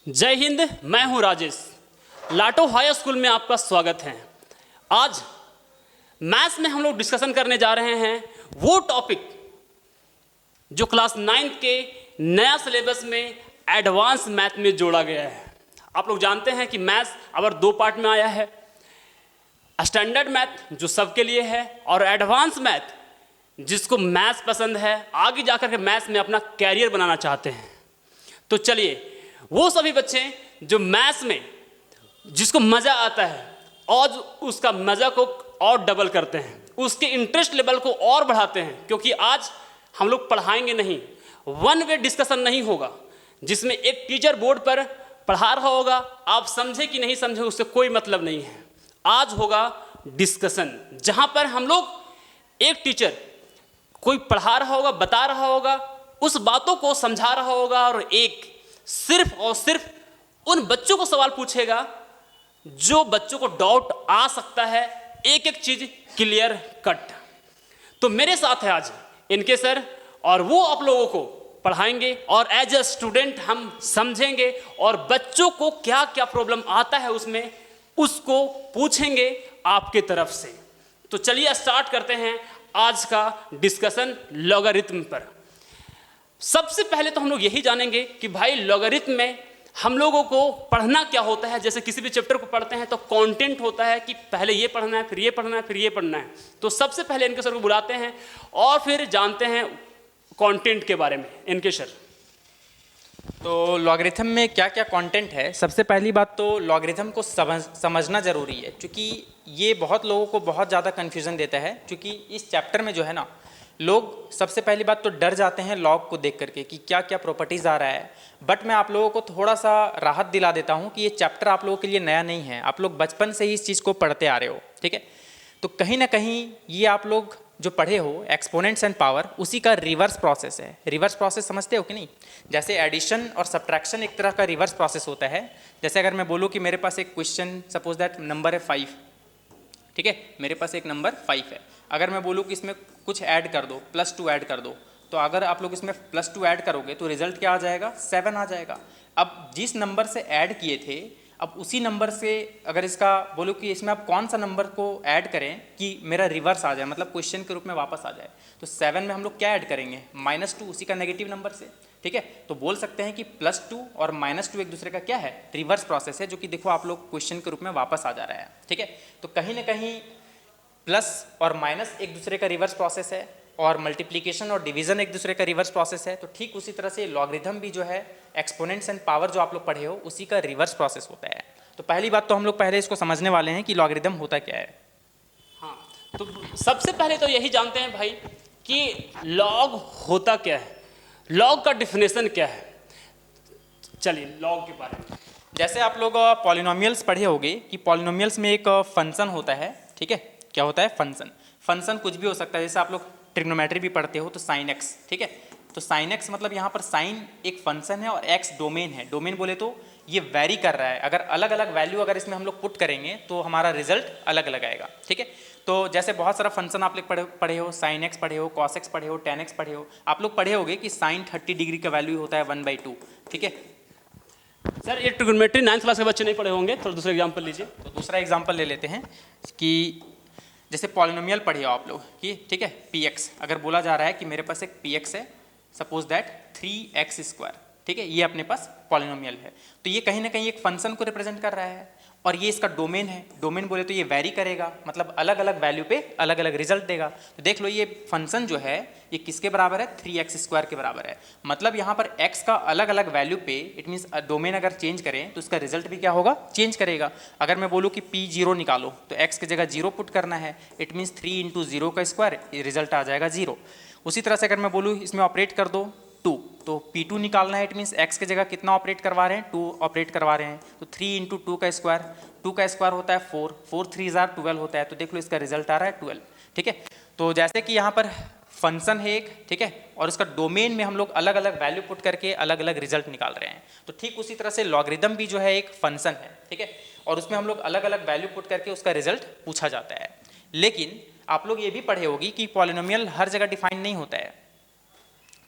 जय हिंद। मैं हूं राजेश। लाटो हाई स्कूल में आपका स्वागत है। आज मैथ्स में हम लोग डिस्कशन करने जा रहे हैं वो टॉपिक जो क्लास 9 के नया सिलेबस में एडवांस मैथ में जोड़ा गया है। आप लोग जानते हैं कि मैथ्स अब 2 पार्ट में आया है, स्टैंडर्ड मैथ जो सबके लिए है और एडवांस मैथ जिसको मैथ्स पसंद है, आगे जाकर के मैथ्स में अपना कैरियर बनाना चाहते हैं। तो चलिए, वो सभी बच्चे जो मैथ्स में जिसको मज़ा आता है और उसका मज़ा को और डबल करते हैं, उसके इंटरेस्ट लेवल को और बढ़ाते हैं, क्योंकि आज हम लोग पढ़ाएंगे नहीं, वन वे डिस्कशन नहीं होगा जिसमें एक टीचर बोर्ड पर पढ़ा रहा होगा, आप समझे कि नहीं समझे उससे कोई मतलब नहीं है। आज होगा डिस्कशन जहाँ पर हम लोग एक टीचर कोई पढ़ा रहा होगा, बता रहा होगा, उस बातों को समझा रहा होगा और एक सिर्फ और सिर्फ उन बच्चों को सवाल पूछेगा जो बच्चों को डाउट आ सकता है, एक एक चीज क्लियर कट। तो मेरे साथ है आज इनके सर और वो आप लोगों को पढ़ाएंगे और एज अ स्टूडेंट हम समझेंगे और बच्चों को क्या क्या प्रॉब्लम आता है उसमें उसको पूछेंगे आपके तरफ से। तो चलिए स्टार्ट करते हैं आज का डिस्कशन लॉगरिथम पर। सबसे पहले तो हम लोग यही जानेंगे कि भाई लॉगरिथम में हम लोगों को पढ़ना क्या होता है। जैसे किसी भी चैप्टर को पढ़ते हैं तो कंटेंट होता है कि पहले ये पढ़ना है, फिर ये पढ़ना है, फिर ये पढ़ना है। तो सबसे पहले इनके सर को बुलाते हैं और फिर जानते हैं कंटेंट के बारे में। इनके सर, तो लॉगरिथम में क्या क्या कंटेंट है। सबसे पहली बात तो लॉगरिथम को समझना ज़रूरी है, क्योंकि ये बहुत लोगों को बहुत ज़्यादा कन्फ्यूज़न देता है। क्योंकि इस चैप्टर में जो है ना, लोग सबसे पहली बात तो डर जाते हैं लॉग को देख करके कि क्या क्या प्रॉपर्टीज़ आ रहा है। बट मैं आप लोगों को थोड़ा सा राहत दिला देता हूँ कि ये चैप्टर आप लोगों के लिए नया नहीं है, आप लोग बचपन से ही इस चीज़ को पढ़ते आ रहे हो, ठीक है। तो कहीं ना कहीं ये आप लोग जो पढ़े हो एक्सपोनेंट्स एंड पावर, उसी का रिवर्स प्रोसेस है। रिवर्स प्रोसेस समझते हो कि नहीं? जैसे एडिशन और सब्ट्रैक्शन एक तरह का रिवर्स प्रोसेस होता है। जैसे अगर मैं बोलूँ कि मेरे पास एक क्वेश्चन, सपोज दैट नंबर है 5, ठीक है, मेरे पास एक नंबर 5 है। अगर मैं बोलूँ कि इसमें कुछ ऐड कर दो, +2 ऐड कर दो, तो अगर आप लोग इसमें +2 ऐड करोगे तो रिजल्ट क्या आ जाएगा? 7 आ जाएगा। अब जिस नंबर से ऐड किए थे, अब उसी नंबर से अगर इसका बोलो कि इसमें आप कौन सा नंबर को ऐड करें कि मेरा रिवर्स आ जाए, मतलब क्वेश्चन के रूप में वापस आ जाए, तो 7 में हम लोग क्या ऐड करेंगे? -2, उसी का नेगेटिव नंबर से, ठीक है। तो बोल सकते हैं कि +2 और -2 एक दूसरे का क्या है? रिवर्स प्रोसेस है, जो कि देखो आप लोग क्वेश्चन के रूप में वापस आ जा रहा है, ठीक है। तो कहीं ना कहीं प्लस और माइनस एक दूसरे का रिवर्स प्रोसेस है और मल्टीप्लिकेशन और डिवीजन एक दूसरे का रिवर्स प्रोसेस है। तो ठीक उसी तरह से लॉगरिथम भी जो है, एक्सपोनेंट्स एंड पावर जो आप लोग पढ़े हो, उसी का रिवर्स प्रोसेस होता है। तो पहली बात तो हम लोग पहले इसको समझने वाले हैं कि लॉगरिथम होता क्या है। हाँ, तो सबसे पहले तो यही जानते हैं भाई कि लॉग होता क्या है, लॉग का डिफिनेशन क्या है। चलिए लॉग के बारे में, जैसे आप लोग पॉलिनोमियल्स पढ़े होंगे कि पॉलिनोमियल्स में एक फंक्शन होता है, ठीक है। क्या होता है? फंक्शन। फंक्शन कुछ भी हो सकता है, जैसे आप लोग ट्रिग्नोमेट्री भी पढ़ते हो तो साइन एक्स, ठीक है। तो साइन एक्स मतलब यहाँ पर साइन एक फंक्शन है और एक्स डोमेन है। डोमेन बोले तो ये वैरी कर रहा है, अगर अलग अलग वैल्यू अगर इसमें हम लोग पुट करेंगे तो हमारा रिजल्ट अलग अलग आएगा, ठीक है। तो जैसे बहुत सारा फंक्शन आप लोग पढ़े हो, साइन एक्स पढ़े हो, कॉस एक्स पढ़े हो, टेन एक्स पढ़े हो। आप लोग पढ़े होगे कि साइन 30 डिग्री का वैल्यू होता है 1/2, ठीक है। सर ये ट्रिग्नोमेट्री 9th क्लास के बच्चे नहीं पढ़े होंगे, थोड़ा दूसरा एग्जाम्पल लीजिए। तो दूसरा एग्जाम्पल ले लेते हैं कि जैसे पॉलिनोमियल पढ़े हो आप लोग कि, ठीक है, px। अगर बोला जा रहा है कि मेरे पास एक px है, सपोज दैट 3x², ठीक है, ये अपने पास पॉलिनोमियल है। तो ये कहीं ना कहीं एक फंक्शन को रिप्रेजेंट कर रहा है और ये इसका डोमेन है। डोमेन बोले तो ये वैरी करेगा, मतलब अलग अलग वैल्यू पे अलग अलग रिजल्ट देगा। तो देख लो ये फंक्शन जो है ये किसके बराबर है? 3x² के बराबर है। मतलब यहाँ पर x का अलग अलग वैल्यू पे, इट मीन्स डोमेन अगर चेंज करें तो उसका रिजल्ट भी क्या होगा? चेंज करेगा। अगर मैं बोलूँ कि p0 निकालो तो x की जगह 0 पुट करना है, इट मीन्स 3 × 0 का स्क्वायर, रिजल्ट आ जाएगा 0। उसी तरह से अगर मैं बोलूँ इसमें ऑपरेट कर दो 2, तो p2 निकालना है, इट मीन्स x की जगह कितना ऑपरेट करवा रहे हैं? 2 ऑपरेट करवा रहे हैं। तो 3 × 2 का स्क्वायर, 2 का स्क्वायर होता है 4, 4 3 12 होता है। तो देख लो इसका रिजल्ट आ रहा है 12, ठीक है। तो जैसे कि यहाँ पर फंक्शन है एक, ठीक है, और उसका डोमेन में हम लोग अलग अलग वैल्यू पुट करके अलग अलग रिजल्ट निकाल रहे हैं। तो ठीक उसी तरह से लॉगरिथम भी जो है एक फंक्शन है, ठीक है, और उसमें हम लोग अलग अलग वैल्यू पुट करके उसका रिजल्ट पूछा जाता है। लेकिन आप लोग ये भी पढ़े होगी कि पॉलिनोमियल हर जगह डिफाइन नहीं होता है।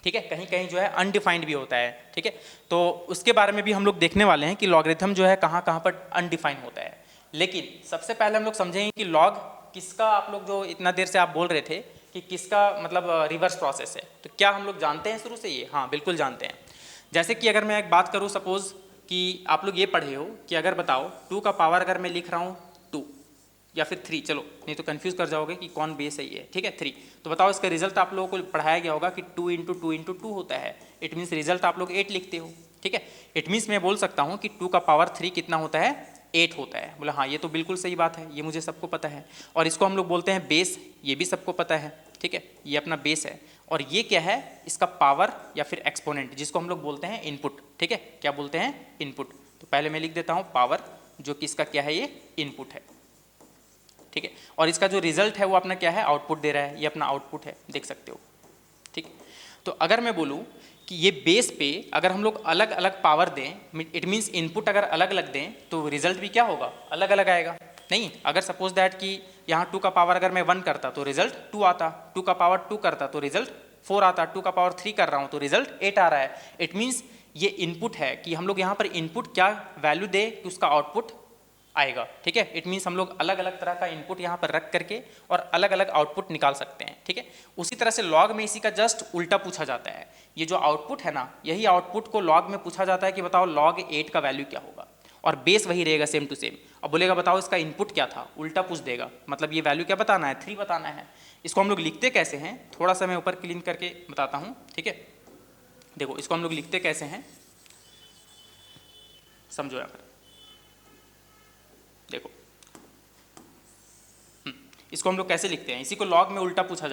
ठीक है, कहीं कहीं जो है अनडिफाइंड भी होता है, ठीक है। तो उसके बारे में भी हम लोग देखने वाले हैं कि लॉगरिथम जो है कहाँ कहाँ पर अनडिफाइंड होता है। लेकिन सबसे पहले हम लोग समझेंगे कि लॉग किसका, आप लोग जो इतना देर से आप बोल रहे थे कि किसका मतलब रिवर्स प्रोसेस है, तो क्या हम लोग जानते हैं शुरू से ये? हाँ बिल्कुल जानते हैं। जैसे कि अगर मैं एक बात करूँ, सपोज कि आप लोग ये पढ़े हो कि अगर बताओ 2 का पावर अगर मैं लिख रहा हूँ 2 या फिर 3, चलो नहीं तो कंफ्यूज कर जाओगे कि कौन बेस है ये, ठीक है 3, तो बताओ इसका रिजल्ट आप लोगों को पढ़ाया गया होगा कि 2 × 2 × 2 होता है। इट मीन्स रिजल्ट आप लोग 8 लिखते हो, ठीक है। इट मीन्स मैं बोल सकता हूँ कि 2 का पावर 3 कितना होता है? 8 होता है। बोला हाँ ये तो बिल्कुल सही बात है, ये मुझे सबको पता है। और इसको हम लोग बोलते हैं बेस, ये भी सबको पता है, ठीक है, ये अपना बेस है। और ये क्या है? इसका पावर या फिर एक्सपोनेंट, जिसको हम लोग बोलते हैं इनपुट, ठीक है। क्या बोलते हैं? इनपुट। तो पहले मैं लिख देता हूँ पावर, जो कि इसका क्या है? ये इनपुट है, ठीक है। और इसका जो रिजल्ट है वो अपना क्या है? आउटपुट दे रहा है, ये अपना आउटपुट है, देख सकते हो, ठीक। तो अगर मैं बोलूँ कि ये बेस पे अगर हम लोग अलग अलग पावर दें, इट मीन्स इनपुट अगर अलग अलग दें तो रिजल्ट भी क्या होगा? अलग अलग आएगा। नहीं, अगर सपोज दैट कि यहाँ 2 का पावर अगर मैं 1 करता तो रिजल्ट 2 आता, 2 का पावर 2 करता तो रिजल्ट 4 आता, 2 का पावर 3 कर रहा हूँ तो रिजल्ट 8 आ रहा है। इट मीन्स ये इनपुट है कि हम लोग यहाँ पर इनपुट क्या वैल्यू दे कि उसका आउटपुट आएगा, ठीक है। इट मीन्स हम लोग अलग अलग तरह का इनपुट यहाँ पर रख करके और अलग अलग आउटपुट निकाल सकते हैं, ठीक है। उसी तरह से लॉग में इसी का जस्ट उल्टा पूछा जाता है। ये जो आउटपुट है ना, यही आउटपुट को लॉग में पूछा जाता है कि बताओ log 8 का वैल्यू क्या होगा, और बेस वही रहेगा सेम टू सेम। अब बोलेगा बताओ इसका इनपुट क्या था, उल्टा पूछ देगा, मतलब ये वैल्यू क्या बताना है? 3 बताना है। इसको हम लोग लिखते कैसे हैं, थोड़ा सा मैं ऊपर क्लीन करके बताता हूँ, ठीक है। देखो इसको हम लोग लिखते कैसे हैं, समझो यहाँ पर, देखो इसको हम लोग कैसे लिखते हैं, इसी को लॉग में उल्टा पूछा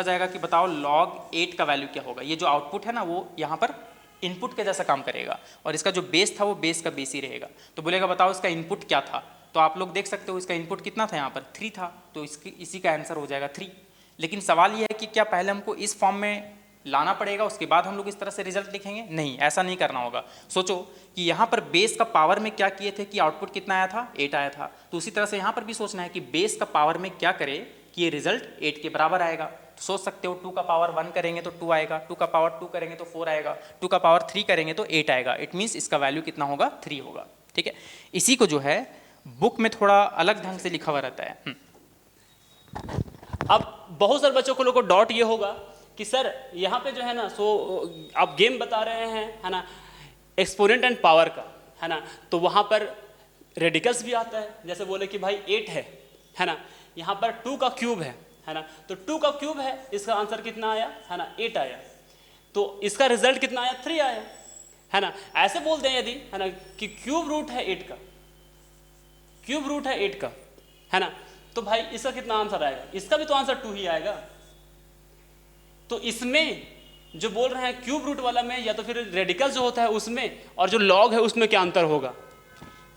जाएगा कि बताओ log 8 का वैल्यू क्या होगा। ये जो आउटपुट है ना वो यहाँ पर इनपुट के जैसा काम करेगा, और इसका जो बेस था वो बेस का बेस ही रहेगा। तो बोलेगा बताओ इसका इनपुट क्या था, तो आप लोग देख सकते हो इसका इनपुट कितना था, यहाँ पर 3 था, तो इसी का आंसर हो जाएगा 3। लेकिन सवाल ये है कि क्या पहले हमको इस फॉर्म में लाना पड़ेगा, उसके बाद हम लोग इस तरह से रिजल्ट लिखेंगे? नहीं, ऐसा नहीं करना होगा। सोचो कि यहाँ पर बेस का पावर में क्या किए थे कि आउटपुट कितना आया था? 8 आया था। तो उसी तरह से यहाँ पर भी सोचना है कि बेस का पावर में क्या करे कि ये रिजल्ट 8 के बराबर आएगा। तो सोच सकते हो 2 का पावर 1 करेंगे तो 2 आएगा, 2 का पावर 2 करेंगे तो 4 आएगा, 2 का पावर 3 करेंगे तो 8 आएगा। इट मीन्स इसका वैल्यू कितना होगा? 3 होगा, ठीक है। इसी को जो है बुक में थोड़ा अलग ढंग से लिखा हुआ रहता है। अब बहुत सारे बच्चों को लोगों को डाउट ये होगा कि सर यहाँ पे जो है ना, सो आप गेम बता रहे हैं, है ना, एक्सपोनेंट एंड पावर का, है ना, तो वहाँ पर रेडिकल्स भी आता है। जैसे बोले कि भाई 8 है ना, यहाँ पर 2 का क्यूब है ना, तो 2 का क्यूब है, इसका आंसर कितना आया, है ना, 8 आया, तो इसका रिजल्ट कितना आया? 3 आया, है ना। ऐसे बोलते हैं यदि, है ना, कि क्यूब रूट है 8 का, क्यूब रूट है 8 का, है ना, तो भाई इसका कितना आंसर आएगा? इसका भी तो आंसर 2 ही आएगा। तो इसमें जो बोल रहे हैं क्यूब रूट वाला में, या तो फिर रेडिकल जो होता है उसमें, और जो लॉग है उसमें क्या अंतर होगा?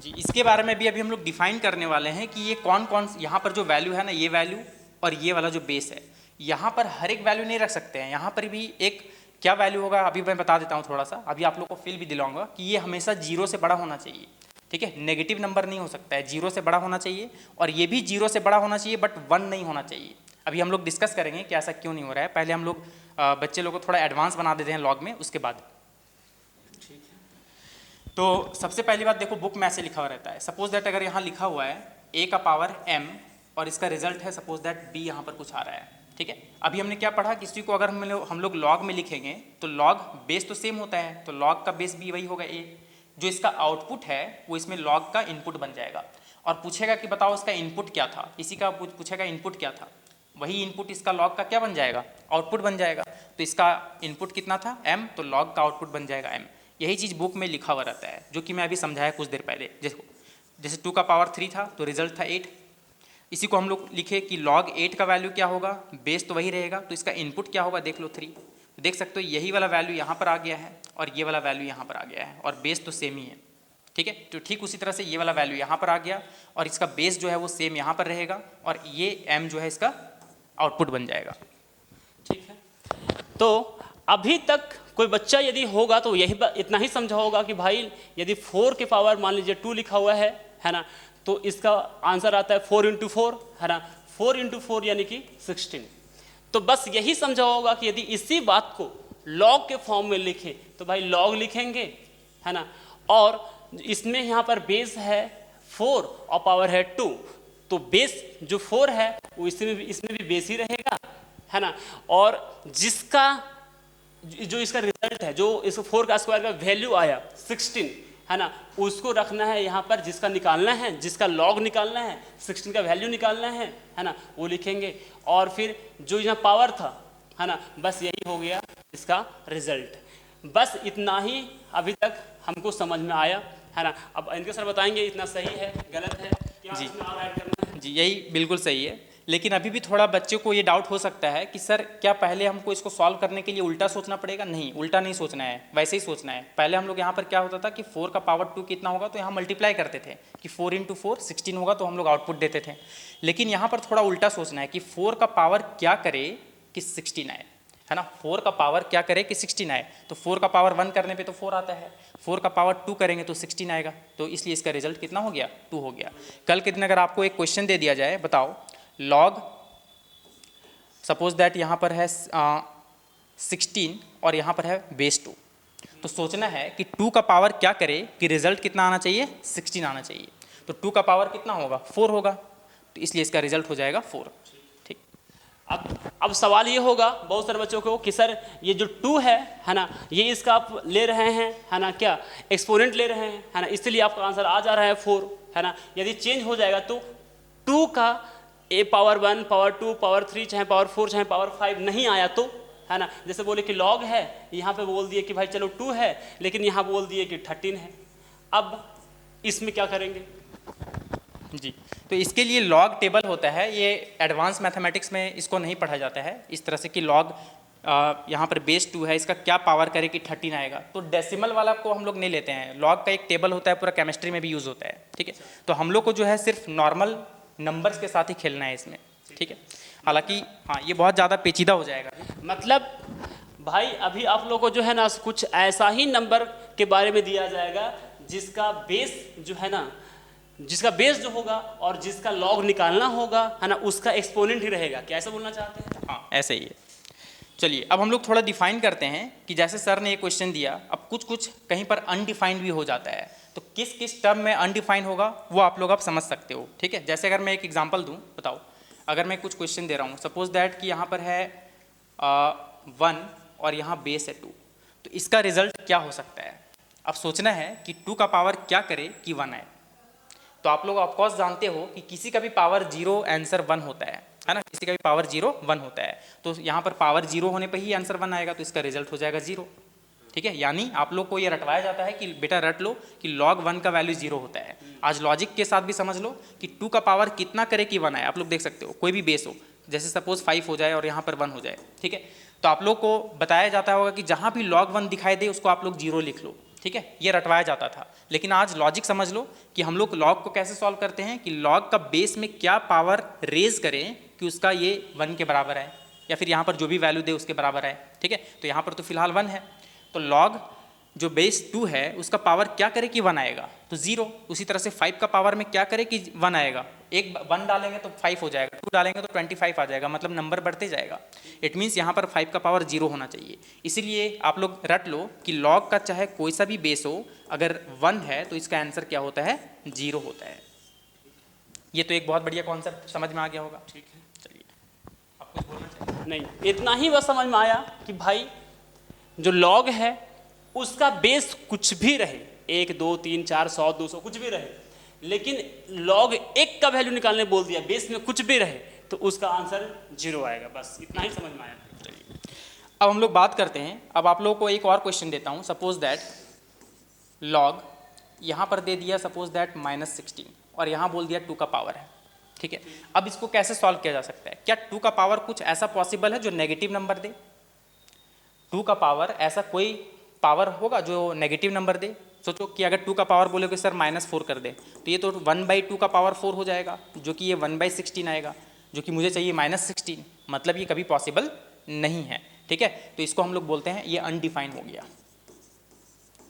जी, इसके बारे में भी अभी हम लोग डिफाइन करने वाले हैं कि ये कौन कौन, यहाँ पर जो वैल्यू है ना, ये वैल्यू और ये वाला जो बेस है, यहाँ पर हर एक वैल्यू नहीं रख सकते हैं। यहाँ पर भी एक क्या वैल्यू होगा अभी मैं बता देता हूँ थोड़ा सा, अभी आप लोग को फील भी दिलाऊंगा कि ये हमेशा 0 से बड़ा होना चाहिए, ठीक है। नेगेटिव नंबर नहीं हो सकता है, 0 से बड़ा होना चाहिए, और ये भी 0 से बड़ा होना चाहिए, बट 1 नहीं होना चाहिए। अभी हम लोग डिस्कस करेंगे कि ऐसा क्यों नहीं हो रहा है। पहले हम लोग बच्चे लोग को थोड़ा एडवांस बना देते हैं लॉग में, उसके बाद। ठीक है, तो सबसे पहली बात देखो, बुक में ऐसे लिखा हुआ रहता है। सपोज दैट अगर यहाँ लिखा हुआ है a का पावर m, और इसका रिजल्ट है सपोज दैट b, यहाँ पर कुछ आ रहा है, ठीक है। अभी हमने क्या पढ़ा, किसी को अगर हम लोग लॉग में लिखेंगे तो लॉग बेस तो सेम होता है, तो लॉग का बेस भी वही होगा a। जो इसका आउटपुट है वो इसमें लॉग का इनपुट बन जाएगा, और पूछेगा कि बताओ इसका इनपुट क्या था, इसी का पूछेगा इनपुट क्या था, वही इनपुट इसका लॉग का क्या बन जाएगा? आउटपुट बन जाएगा। तो इसका इनपुट कितना था? m, तो लॉग का आउटपुट बन जाएगा m। यही चीज़ बुक में लिखा हुआ रहता है, जो कि मैं अभी समझाया कुछ देर पहले। जैसे 2 का पावर 3 था तो रिजल्ट था 8। इसी को हम लोग लिखे कि log 8 का वैल्यू क्या होगा? बेस तो वही रहेगा, तो इसका इनपुट क्या होगा? देख लो 3। देख सकते हो यही वाला वैल्यू यहाँ पर आ गया है, और ये वाला वैल्यू यहाँ पर आ गया है, और बेस तो सेम ही है, ठीक है। तो ठीक उसी तरह से ये वाला वैल्यू यहाँ पर आ गया, और इसका बेस जो है वो सेम यहाँ पर रहेगा, और ये m जो है इसका आउटपुट बन जाएगा, ठीक है। तो अभी तक कोई बच्चा यदि होगा तो यही इतना ही समझा होगा कि भाई यदि 4 के पावर मान लीजिए 2 लिखा हुआ है ना, तो इसका आंसर आता है 4 × 4, है ना, 4 × 4 यानी कि 16। तो बस यही समझा होगा कि यदि इसी बात को लॉग के फॉर्म में लिखें तो भाई लॉग लिखेंगे, है ना। और इसमें यहाँ पर बेस है 4 और पावर है 2, तो बेस जो 4 है वो इसमें भी बेस ही रहेगा, है ना। और जिसका जो इसका रिजल्ट है, जो इस 4 का स्क्वायर का वैल्यू आया 16, है ना, उसको रखना है यहाँ पर, जिसका निकालना है, जिसका लॉग निकालना है, 16 का वैल्यू निकालना है ना, वो लिखेंगे। और फिर जो यहाँ पावर था, है ना, बस यही हो गया इसका रिजल्ट। बस इतना ही अभी तक हमको समझ में आया, है ना। अब इनके सर बताएंगे इतना सही है गलत है, क्या जी। इसमें और ऐड करना है? जी यही बिल्कुल सही है, लेकिन अभी भी थोड़ा बच्चे को ये डाउट हो सकता है कि सर क्या पहले हमको इसको सॉल्व करने के लिए उल्टा सोचना पड़ेगा? नहीं, उल्टा नहीं सोचना है, वैसे ही सोचना है। पहले हम लोग यहाँ पर क्या होता था कि 4 का पावर 2 कितना होगा, तो यहाँ मल्टीप्लाई करते थे कि 4 × 4 16 होगा, तो हम लोग आउटपुट देते थे। लेकिन यहाँ पर थोड़ा उल्टा सोचना है कि 4 का पावर क्या करे कि 16 आए, है ना। 4 का पावर क्या करे कि 16 आए, तो 4 का पावर 1 करने पे तो 4 आता है, 4 का पावर 2 करेंगे तो 16 आएगा, तो इसलिए इसका रिजल्ट कितना हो गया? 2 हो गया। कल के दिन अगर आपको एक क्वेश्चन दे दिया जाए, बताओ लॉग, सपोज दैट यहाँ पर है 16 और यहाँ पर है बेस 2, तो सोचना है कि 2 का पावर क्या करे कि रिजल्ट कितना आना चाहिए? 16 आना चाहिए। तो 2 का पावर कितना होगा? 4 होगा, तो इसलिए इसका रिजल्ट हो जाएगा 4। ठीक। अब सवाल ये होगा बहुत सारे बच्चों को कि सर ये जो 2 है ना, ये इसका आप ले रहे हैं, है ना, क्या एक्सपोनेंट ले रहे हैं, है ना, इसलिए आपका आंसर आ जा रहा है 4, है ना। यदि चेंज हो जाएगा तो 2 का ए पावर 1, पावर 2, पावर 3, चाहे पावर 4, चाहे पावर 5 नहीं आया तो, है ना। जैसे बोले कि लॉग है, यहाँ पे बोल दिए कि भाई चलो 2 है, लेकिन यहाँ बोल दिए कि 13 है। अब इसमें क्या करेंगे? जी, तो इसके लिए लॉग टेबल होता है, ये एडवांस मैथमेटिक्स में इसको नहीं पढ़ा जाता है इस तरह से कि लॉग यहाँ पर बेस 2 है, इसका क्या पावर करे कि 13 आएगा, तो डेसिमल वाला को हम लोग नहीं लेते हैं। लॉग का एक टेबल होता है, पूरा केमिस्ट्री में भी यूज़ होता है, ठीक है। तो हम लोग को जो है सिर्फ नॉर्मल नंबर्स के साथ ही खेलना है इसमें, ठीक है। हालांकि हाँ, ये बहुत ज़्यादा पेचीदा हो जाएगा। मतलब भाई अभी आप लोग को जो है ना कुछ ऐसा ही नंबर के बारे में दिया जाएगा जिसका बेस जो है ना, जिसका बेस जो होगा और जिसका लॉग निकालना होगा, है ना, उसका एक्सपोनेंट ही रहेगा। क्या ऐसा बोलना चाहते हैं? हाँ, ऐसे ही है। चलिए अब हम लोग थोड़ा डिफाइन करते हैं कि जैसे सर ने ये क्वेश्चन दिया, अब कुछ कुछ कहीं पर अनडिफाइंड भी हो जाता है, तो किस किस टर्म में अनडिफाइंड होगा वो आप लोग अब समझ सकते हो, ठीक है। जैसे अगर मैं एक एग्जांपल दूं, बताओ अगर मैं कुछ क्वेश्चन दे रहा हूं, सपोज दैट कि यहाँ पर है 1 और यहाँ बेस है 2, तो इसका रिजल्ट क्या हो सकता है? अब सोचना है कि 2 का पावर क्या करे कि 1 आए। तो आप लोग ऑफकोर्स जानते हो कि किसी का भी पावर 0 आंसर 1 होता है ना, किसी का भी पावर 0 1 होता है, तो यहाँ पर पावर 0 होने पर ही आंसर 1 आएगा, तो इसका रिजल्ट हो जाएगा 0, ठीक है। यानी आप लोग को ये रटवाया जाता है कि बेटा रट लो कि log 1 का वैल्यू 0 होता है। आज लॉजिक के साथ भी समझ लो कि 2 का पावर कितना करे कि 1 आए। आप लोग देख सकते हो कोई भी बेस हो, जैसे सपोज 5 हो जाए और यहाँ पर 1 हो जाए, ठीक है, तो आप लोग को बताया जाता होगा कि जहाँ भी log 1 दिखाई दे उसको आप लोग 0 लिख लो, ठीक है। ये रटवाया जाता था, लेकिन आज लॉजिक समझ लो कि हम लोग लॉग को कैसे सॉल्व करते हैं कि लॉग का बेस में क्या पावर रेज करें कि उसका ये 1 के बराबर आए, या फिर यहाँ पर जो भी वैल्यू दे उसके बराबर आए, ठीक है। तो यहाँ पर तो फिलहाल 1 है, तो लॉग जो बेस 2 है उसका पावर क्या करे कि 1 आएगा, तो 0। उसी तरह से 5 का पावर में क्या करे कि 1 आएगा, एक 1 डालेंगे तो 5 हो जाएगा, 2 डालेंगे तो 25 आ जाएगा, मतलब नंबर बढ़ते जाएगा। इट मीन्स यहाँ पर 5 का पावर 0 होना चाहिए। इसीलिए आप लोग रट लो कि लॉग का चाहे कोई सा भी बेस हो, अगर 1 है तो इसका आंसर क्या होता है? 0 होता है। ये तो एक बहुत बढ़िया कॉन्सेप्ट समझ में आ गया होगा, ठीक है। चलिए आप कुछ बोलना चाहिए? नहीं, इतना ही बस समझ में आया कि भाई जो लॉग है उसका बेस कुछ भी रहे, 1 2 3 4 100 200 कुछ भी रहे, लेकिन लॉग 1 का वैल्यू निकालने बोल दिया, बेस में कुछ भी रहे, तो उसका आंसर 0 आएगा। बस इतना ही समझ में आया। चलिए अब हम लोग बात करते हैं। अब आप लोगों को एक और क्वेश्चन देता हूँ। सपोज दैट लॉग यहाँ पर दे दिया सपोज दैट -16 और यहाँ बोल दिया 2 का पावर है, ठीक है। अब इसको कैसे सॉल्व किया जा सकता है? क्या 2 का पावर कुछ ऐसा पॉसिबल है जो नेगेटिव नंबर दे? 2 का पावर ऐसा कोई पावर होगा जो नेगेटिव नंबर दे? सोचो कि अगर 2 का पावर बोलोगे सर -4 कर दे, तो ये तो 1/2 का पावर 4 हो जाएगा, जो कि ये 1/16 आएगा, जो कि मुझे चाहिए -16, मतलब ये कभी पॉसिबल नहीं है, ठीक है। तो इसको हम लोग बोलते हैं ये अनडिफाइंड हो गया,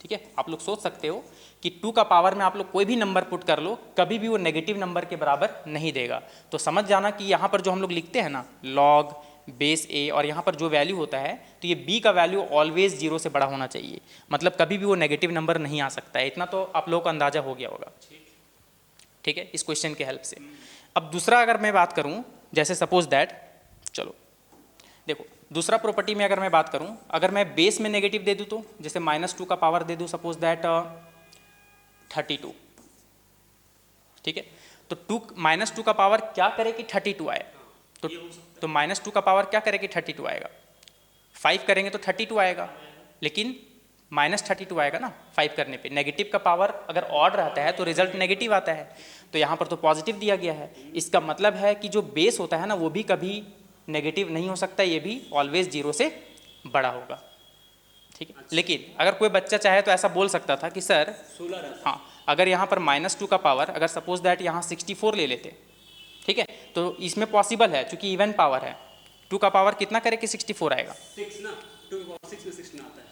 ठीक है। आप लोग सोच सकते हो कि 2 का पावर में आप लोग कोई भी नंबर पुट कर लो, कभी भी वो नेगेटिव नंबर के बराबर नहीं देगा। तो समझ जाना कि यहाँ पर जो हम लोग लिखते हैं ना लॉग बेस ए और यहाँ पर जो वैल्यू होता है तो ये b का वैल्यू ऑलवेज 0 से बड़ा होना चाहिए, मतलब कभी भी वो नेगेटिव नंबर नहीं आ सकता है। इतना तो आप लोगों को अंदाजा हो गया होगा, ठीक है, इस क्वेश्चन के हेल्प से। अब दूसरा अगर मैं बात करूँ, जैसे सपोज दैट, चलो देखो दूसरा प्रॉपर्टी में अगर मैं बात करूँ, अगर मैं बेस में नेगेटिव दे दूँ तो जैसे -2 का पावर दे दूँ, सपोज दैट 32, ठीक है, तो -2 का पावर क्या करे कि 32 आए, तो -2 का पावर क्या करे कि 32 आएगा, 5 करेंगे तो 32 आएगा, लेकिन -32 आएगा ना 5 करने पे। नेगेटिव का पावर अगर ऑड रहता है तो रिजल्ट नेगेटिव आता है, तो यहाँ पर तो पॉजिटिव दिया गया है। इसका मतलब है कि जो बेस होता है ना वो भी कभी नेगेटिव नहीं हो सकता, ये भी ऑलवेज 0 से बड़ा होगा, ठीक है। लेकिन अगर कोई बच्चा चाहे तो ऐसा बोल सकता था कि सर 16, हाँ, अगर यहाँ पर -2 का पावर अगर सपोज दैट यहाँ 64 ले लेते, ठीक है, तो इसमें पॉसिबल है क्योंकि इवन पावर है, 2 का पावर कितना करे कि 64 आएगा, 6 ना, 2 की पावर 6 में 6 ना आता है।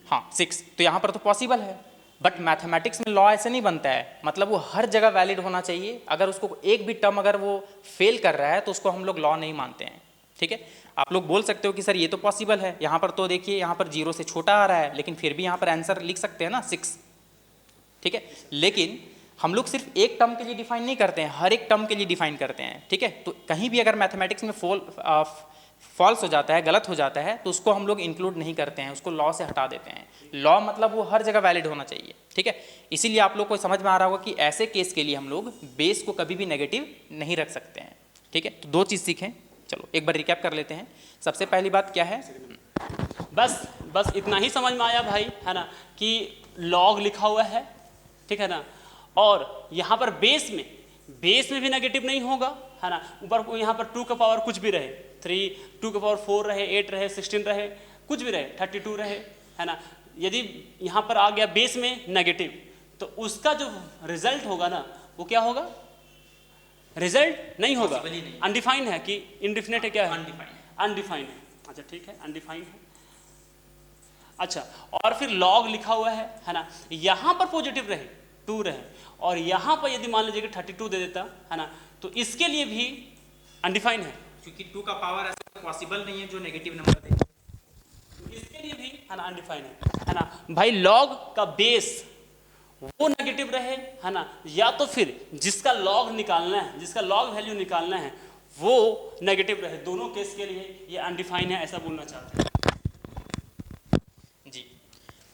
हाँ 6, तो यहाँ पर तो पॉसिबल है। बट मैथमेटिक्स में लॉ ऐसे नहीं बनता है, मतलब वो हर जगह वैलिड होना चाहिए। अगर उसको एक भी टर्म अगर वो फेल कर रहा है तो उसको हम लोग लॉ नहीं मानते हैं, ठीक है। आप लोग बोल सकते हो कि सर ये तो पॉसिबल है, यहाँ पर तो देखिए यहाँ पर 0 से छोटा आ रहा है, लेकिन फिर भी यहाँ पर आंसर लिख सकते हैं ना 6, ठीक है। लेकिन हम लोग सिर्फ एक टर्म के लिए डिफाइन नहीं करते हैं, हर एक टर्म के लिए डिफाइन करते हैं, ठीक है। तो कहीं भी अगर मैथमेटिक्स में फॉल्स हो जाता है, गलत हो जाता है, तो उसको हम लोग इंक्लूड नहीं करते हैं, उसको लॉ से हटा देते हैं। लॉ मतलब वो हर जगह वैलिड होना चाहिए, ठीक है। इसीलिए आप लोग को समझ में आ रहा होगा कि ऐसे केस के लिए हम लोग बेस को कभी भी नेगेटिव नहीं रख सकते हैं, ठीक है। तो 2 चीज़ सीखें, चलो एक बार रिकैप कर लेते हैं। सबसे पहली बात क्या है, बस इतना ही समझ में आया भाई, है ना, कि लॉग लिखा हुआ है, ठीक है ना, और यहाँ पर बेस में भी नेगेटिव नहीं होगा, है ना। ऊपर यहाँ पर 2 का पावर कुछ भी रहे, 3, 2 का पावर 4 रहे, 8 रहे, 16 रहे, कुछ भी रहे, 32 रहे, है ना। यदि यहाँ पर आ गया बेस में नेगेटिव, तो उसका जो रिजल्ट होगा ना वो क्या होगा, रिजल्ट नहीं होगा, अनडिफाइंड है कि इनडिफिनिट है, क्या है, अनडिफाइंड है। अच्छा ठीक है, अनडिफाइंड है। अच्छा, और फिर लॉग लिखा हुआ है ना, यहाँ पर पॉजिटिव रहे 2 रहे, और यहाँ पर यदि मान लीजिए कि 32 दे देता, है ना, तो इसके लिए भी अनडिफाइंड है, क्योंकि 2 का पावर ऐसा पॉसिबल नहीं है जो नेगेटिव नंबर दे, तो इसके लिए भी, है ना, अनडिफाइंड है ना। भाई लॉग का बेस वो नेगेटिव रहे, है ना, या तो फिर जिसका लॉग निकालना है, जिसका लॉग वैल्यू निकालना है वो नेगेटिव रहे, दोनों केस के लिए ये अनडिफाइंड है, ऐसा बोलना चाहते हैं जी।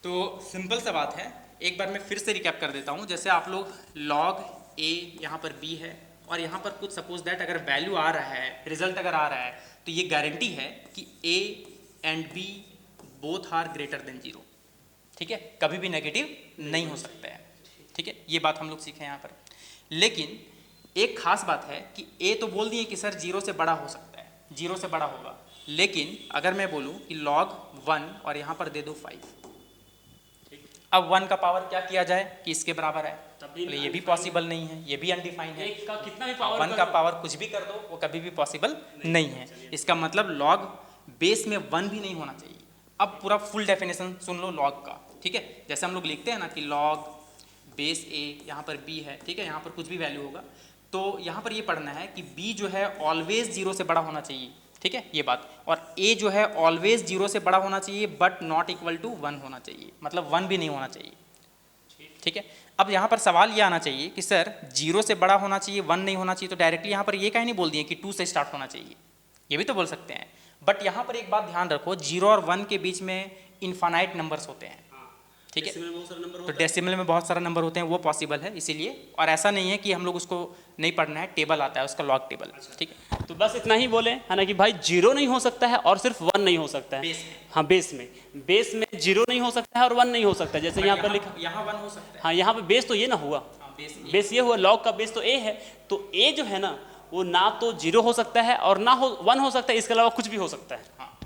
तो सिंपल सा बात है, एक बार मैं फिर से रिकैप कर देता हूँ। जैसे आप लोग लॉग ए यहाँ पर बी है और यहाँ पर कुछ सपोज दैट अगर वैल्यू आ रहा है, रिजल्ट अगर आ रहा है, तो ये गारंटी है कि A and B both are greater than 0, ठीक है, कभी भी नेगेटिव नहीं हो सकता है, ठीक है। ये बात हम लोग सीखे यहाँ पर। लेकिन एक खास बात है कि ए तो बोल दिए कि सर 0 से बड़ा हो सकता है, 0 से बड़ा होगा, लेकिन अगर मैं बोलूँ कि log 1 और यहाँ पर दे दो 5, अब 1 का पावर क्या किया जाए कि इसके बराबर है, तो ये भी पॉसिबल नहीं है, ये भी अनडिफाइंड है। एक का कितना भी पावर 1 का पावर कुछ भी कर दो वो कभी भी पॉसिबल नहीं है। इसका मतलब log बेस में 1 भी नहीं होना चाहिए। अब पूरा फुल डेफिनेशन सुन लो log का, ठीक है। जैसे हम लोग लिखते हैं ना कि log बेस a, यहाँ पर b है, ठीक है, यहाँ पर कुछ भी वैल्यू होगा, तो यहाँ पर ये पढ़ना है कि b जो है ऑलवेज 0 से बड़ा होना चाहिए, ठीक है, ये बात, और a जो है ऑलवेज 0 से बड़ा होना चाहिए बट नॉट इक्वल टू 1 होना चाहिए, मतलब 1 भी नहीं होना चाहिए, ठीक है। अब यहाँ पर सवाल ये आना चाहिए कि सर 0 से बड़ा होना चाहिए 1 नहीं होना चाहिए, तो डायरेक्टली यहाँ पर ये कहीं नहीं बोल दिए कि 2 से स्टार्ट होना चाहिए, ये भी तो बोल सकते हैं। बट यहाँ पर एक बात ध्यान रखो, 0 और 1 के बीच में इनफाइनाइट नंबर्स होते हैं, ठीक है, तो डेसिमल में बहुत सारा नंबर होते हैं, वो पॉसिबल है इसीलिए, और ऐसा नहीं है कि हम लोग उसको नहीं पढ़ना है, टेबल आता है उसका लॉग टेबल, ठीक है। तो बस इतना ही बोले, है ना, कि भाई 0 नहीं हो सकता है और सिर्फ 1 नहीं हो सकता है, हाँ बेस में 0 नहीं हो सकता है और 1 नहीं हो सकता है, जैसे यहाँ पर लिखा, यहाँ 1 हो सकता है, हाँ यहाँ पे बेस तो ये ना हुआ, बेस ये हुआ, लॉग का बेस तो ए है, तो ए जो है ना वो ना तो 0 हो सकता है और ना 1 हो सकता है, इसके अलावा कुछ भी हो सकता है, हाँ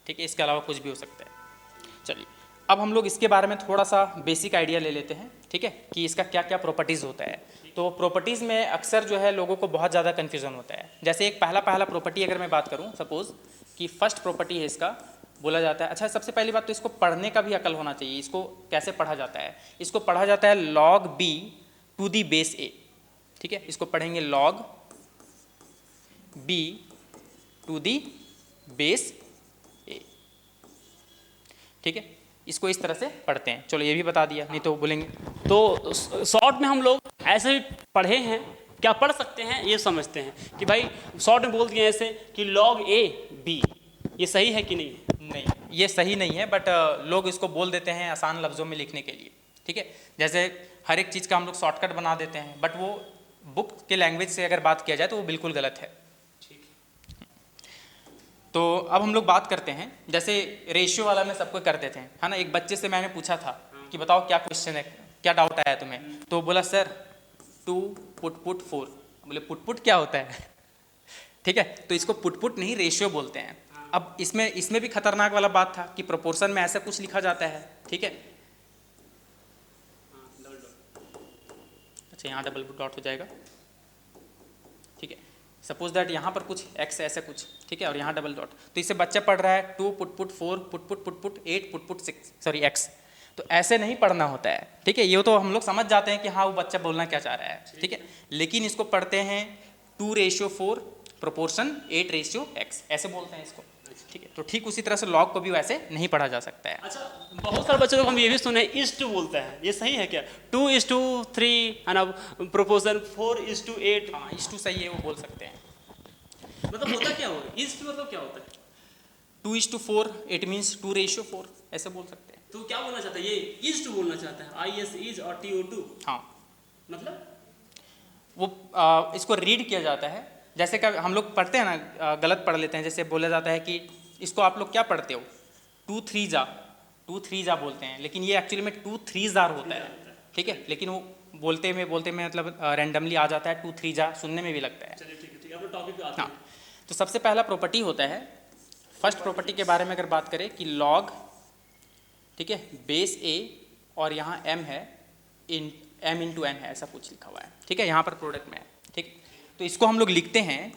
ठीक है, इसके अलावा कुछ भी हो सकता है। चलिए अब हम लोग इसके बारे में थोड़ा सा बेसिक आइडिया ले लेते हैं, ठीक है, कि इसका क्या क्या प्रॉपर्टीज़ होता है। तो प्रॉपर्टीज़ में अक्सर जो है लोगों को बहुत ज़्यादा कन्फ्यूज़न होता है। जैसे एक पहला प्रॉपर्टी अगर मैं बात करूँ, सपोज़ कि फर्स्ट प्रॉपर्टी है इसका, बोला जाता है, अच्छा सबसे पहली बात तो इसको पढ़ने का भी अकल होना चाहिए। इसको कैसे पढ़ा जाता है? इसको पढ़ा जाता है log b to the base a, ठीक है, इसको पढ़ेंगे log b to the base a. ठीक है, इसको इस तरह से पढ़ते हैं। चलो ये भी बता दिया, नहीं तो बोलेंगे। तो शॉर्ट में हम लोग ऐसे भी पढ़े हैं, क्या पढ़ सकते हैं ये समझते हैं कि भाई शॉर्ट में बोल दिए ऐसे कि log a b, ये सही है कि नहीं? नहीं, ये सही नहीं है, बट लोग इसको बोल देते हैं आसान लफ्ज़ों में लिखने के लिए। ठीक है, जैसे हर एक चीज़ का हम लोग शॉर्टकट बना देते हैं, बट वो बुक के लैंग्वेज से अगर बात किया जाए तो वो बिल्कुल गलत है। तो अब हम लोग बात करते हैं, जैसे रेशियो वाला में सबको करते थे, है ना। एक बच्चे से मैंने पूछा था कि बताओ क्या क्वेश्चन है, क्या डाउट आया तुम्हें, तो बोला सर 2 पुट 4। बोले पुट क्या होता है? ठीक है, तो इसको पुट नहीं रेशियो बोलते हैं। अब इसमें भी खतरनाक वाला बात था कि प्रोपोर्शन में ऐसा कुछ लिखा जाता है। ठीक है, अच्छा यहाँ डबल डॉट हो जाएगा। ठीक है, सपोज दैट यहाँ पर कुछ x ऐसा कुछ, ठीक है, और यहाँ डबल डॉट, तो इससे बच्चा पढ़ रहा है 2 put 4 put 8 put 6, sorry x। तो ऐसे नहीं पढ़ना होता है। ठीक है, ये तो हम लोग समझ जाते हैं कि हाँ वो बच्चा बोलना क्या चाह रहा है। ठीक है, लेकिन इसको पढ़ते हैं 2:4 प्रोपोर्शन 8:x, ऐसे बोलते हैं इसको। ठीक है, तो ठीक उसी तरह से लॉग को भी वैसे नहीं पढ़ा जा सकता है। अच्छा, बहुत सारे बच्चों को हम ये भी सुने इस्ट बोलता है, ये सही है क्या? 2:3 है ना, प्रोपोर्शन 4:8। हाँ, इस टू सही है, वो बोल सकते हैं। मतलब होता क्या हो, ईस्ट मतलब क्या होता है? 2:4 इट मीन्स 2:4, ऐसे बोल सकते हैं। तो क्या बोलना चाहता है, ये ईस्ट बोलना चाहता है, IS इज और TO2। हाँ, मतलब वो इसको रीड किया जाता है। जैसे कि हम लोग पढ़ते हैं ना, गलत पढ़ लेते हैं। जैसे बोला जाता है कि इसको आप लोग क्या पढ़ते हो, 2 3 जा बोलते हैं, लेकिन ये एक्चुअली में 2 3 जार होता है। ठीक है, लेकिन वो बोलते में मतलब रैंडमली आ जाता है 2 3 जा, सुनने में भी लगता है। चलिए ठीक है, अपने टॉपिक पे आते हाँ, हैं। तो सबसे पहला प्रॉपर्टी होता है, फर्स्ट प्रॉपर्टी के बारे में अगर बात करें कि लॉग, ठीक है, बेस ए और यहाँ m है, m इंटू n है, ऐसा कुछ लिखा हुआ है। ठीक है, यहाँ पर प्रोडक्ट में है। ठीक, तो इसको हम लोग लिखते हैं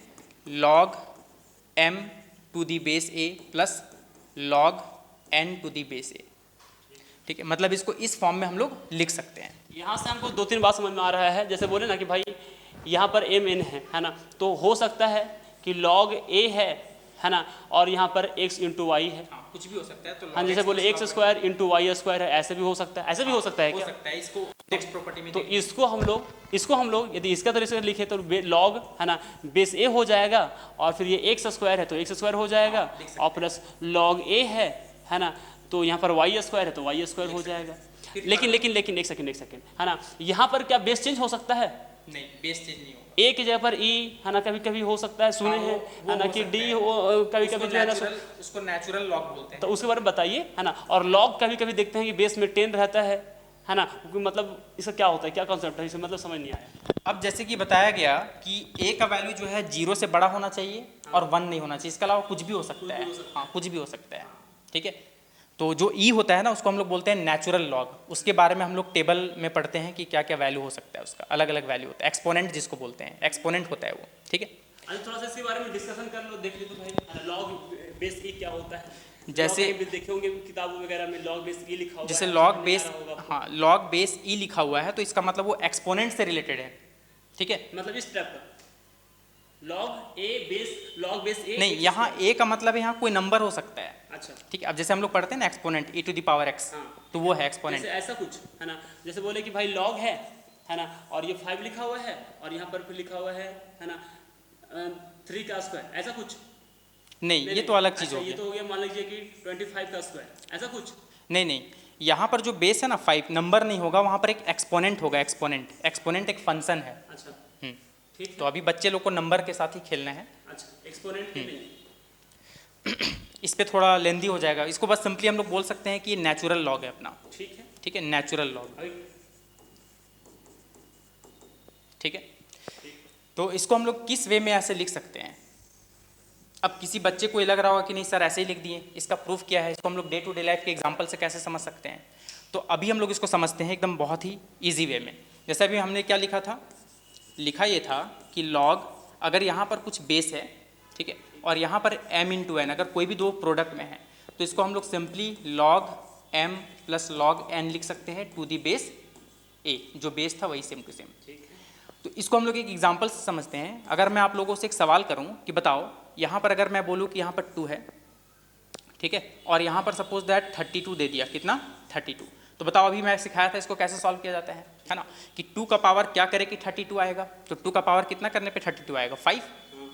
log m to the base a plus log n to the base a। ठीक है, मतलब इसको इस फॉर्म में हम लोग लिख सकते हैं। यहाँ से हमको 2-3 बात समझ में आ रहा है। जैसे बोले ना कि भाई यहाँ पर mn है ना, तो हो सकता है कि log a है ना, और यहाँ पर x इंटू वाई है। हाँ, कुछ भी हो सकता है। तो हाँ, जैसे बोले x square into Y square है, ऐसे भी हो सकता है, ऐसे भी हो सकता है हो क्या? सकता है, इसको नेक्स्ट प्रॉपर्टी में तो इसको हम लोग यदि इसका तरीके से लिखे तो लॉग है ना बेस ए हो जाएगा, और फिर ये एक्स स्क्वायर है तो एक्स स्क्वायर हो जाएगा, और प्लस लॉग ए है ना, तो यहाँ पर वाई स्क्वायर है तो वाई स्क्वायर हो जाएगा। लेकिन एक सेकंड है ना, यहाँ पर क्या बेस चेंज हो सकता है? नहीं, बेस चेंज नहीं होगा। ए की जगह पर ई है ना, कभी कभी हो सकता है, सुने हैं है ना कि डी कभी कभी जो है ना, उसको नेचुरल लॉग बोलते हैं। तो उसके बारे में बताइए है ना। और लॉग कभी कभी देखते हैं कि बेस में 10 रहता है ना, मतलब इसका क्या होता है, क्या कॉन्सेप्ट है, इसे मतलब समझ नहीं आया। अब जैसे कि बताया गया कि a का वैल्यू जो है 0 से बड़ा होना चाहिए और 1 नहीं होना चाहिए, इसके अलावा कुछ भी हो सकता है। हाँ, कुछ भी हो सकता है। ठीक है, तो जो e होता है ना, उसको हम लोग बोलते हैं नेचुरल लॉग। उसके बारे में हम लोग टेबल में पढ़ते हैं कि क्या क्या वैल्यू हो सकता है, उसका अलग अलग वैल्यू होता है। एक्सपोनेंट जिसको बोलते हैं, एक्सपोनेंट होता है वो। ठीक है, अच्छा, थोड़ा सा इसके बारे में डिस्कशन कर लो, देख लो तो भाई लॉग बेस ई क्या होता है। जैसे लॉग भी देखे होंगे किताबों वगैरह में, लॉग बेस ई लिखा हुआ है, जैसे समझ लॉग में बेस, आ रहा होगा आपको। हाँ, लॉग बेस e लिखा हुआ है, तो इसका मतलब वो एक्सपोनेंट से रिलेटेड है। ठीक है, मतलब इस टाइप का लॉग ए बेस, लॉग बेस ए नहीं, यहाँ a का मतलब यहाँ कोई नंबर हो सकता है। अच्छा, ठीक है, अब जैसे हम लोग पढ़ते हैं ना exponent e to the power x, हाँ। तो वो है एक्सपोनेंट। जैसे ऐसा कुछ है ना, जैसे बोले कि भाई लॉग है ना, और ये 5 लिखा हुआ है, और यहाँ पर फिर लिखा हुआ है ना 3 का स्क्वायर, ऐसा कुछ नहीं, ये तो अलग चीज़ अच्छा, हो ये गया। तो हो गया मान लीजिए कि 25 का स्क्वायर, ऐसा कुछ। नहीं, यहाँ पर जो बेस है ना 5 नंबर नहीं होगा, वहाँ पर एक एक्सपोनेंट होगा। एक्सपोनेंट एक फंक्शन है। अच्छा, हम्म, ठीक तो अभी बच्चे लोग को नंबर के साथ ही खेलना है। अच्छा, एक्सपोनेंट के नहीं। इस पे थोड़ा लेंदी हो जाएगा, इसको बस सिंपली हम लोग बोल सकते हैं कि नेचुरल लॉग है अपना। ठीक है, ठीक है, नेचुरल लॉग। अभी ठीक है, तो इसको हम लोग किस वे में ऐसे लिख सकते हैं? अब किसी बच्चे को ये लग रहा होगा कि नहीं सर ऐसे ही लिख दिए, इसका प्रूफ क्या है, इसको हम लोग डे टू डे लाइफ के एग्जांपल से कैसे समझ सकते हैं? तो अभी हम लोग इसको समझते हैं एकदम बहुत ही इजी वे में। जैसे अभी हमने क्या लिखा था, लिखा ये था कि लॉग, अगर यहाँ पर कुछ बेस है, ठीक है, और यहाँ पर m इंटू एन, अगर कोई भी दो प्रोडक्ट में है, तो इसको हम लोग simply log m plus log n लिख सकते हैं टू दी बेस a। जो बेस था वही सेम टू सेम। ठीक है, तो इसको हम लोग एक एग्जाम्पल से समझते हैं। अगर मैं आप लोगों से एक सवाल करूं कि बताओ यहाँ पर अगर मैं बोलूँ कि यहाँ पर 2 है, ठीक है, और यहाँ पर सपोज दैट 32 दे दिया, कितना 32, तो बताओ अभी मैं सिखाया था इसको कैसे सॉल्व किया जाता है ना, कि 2 का पावर क्या करे कि 32 आएगा, तो 2 का पावर कितना करने पे 32 आएगा 5,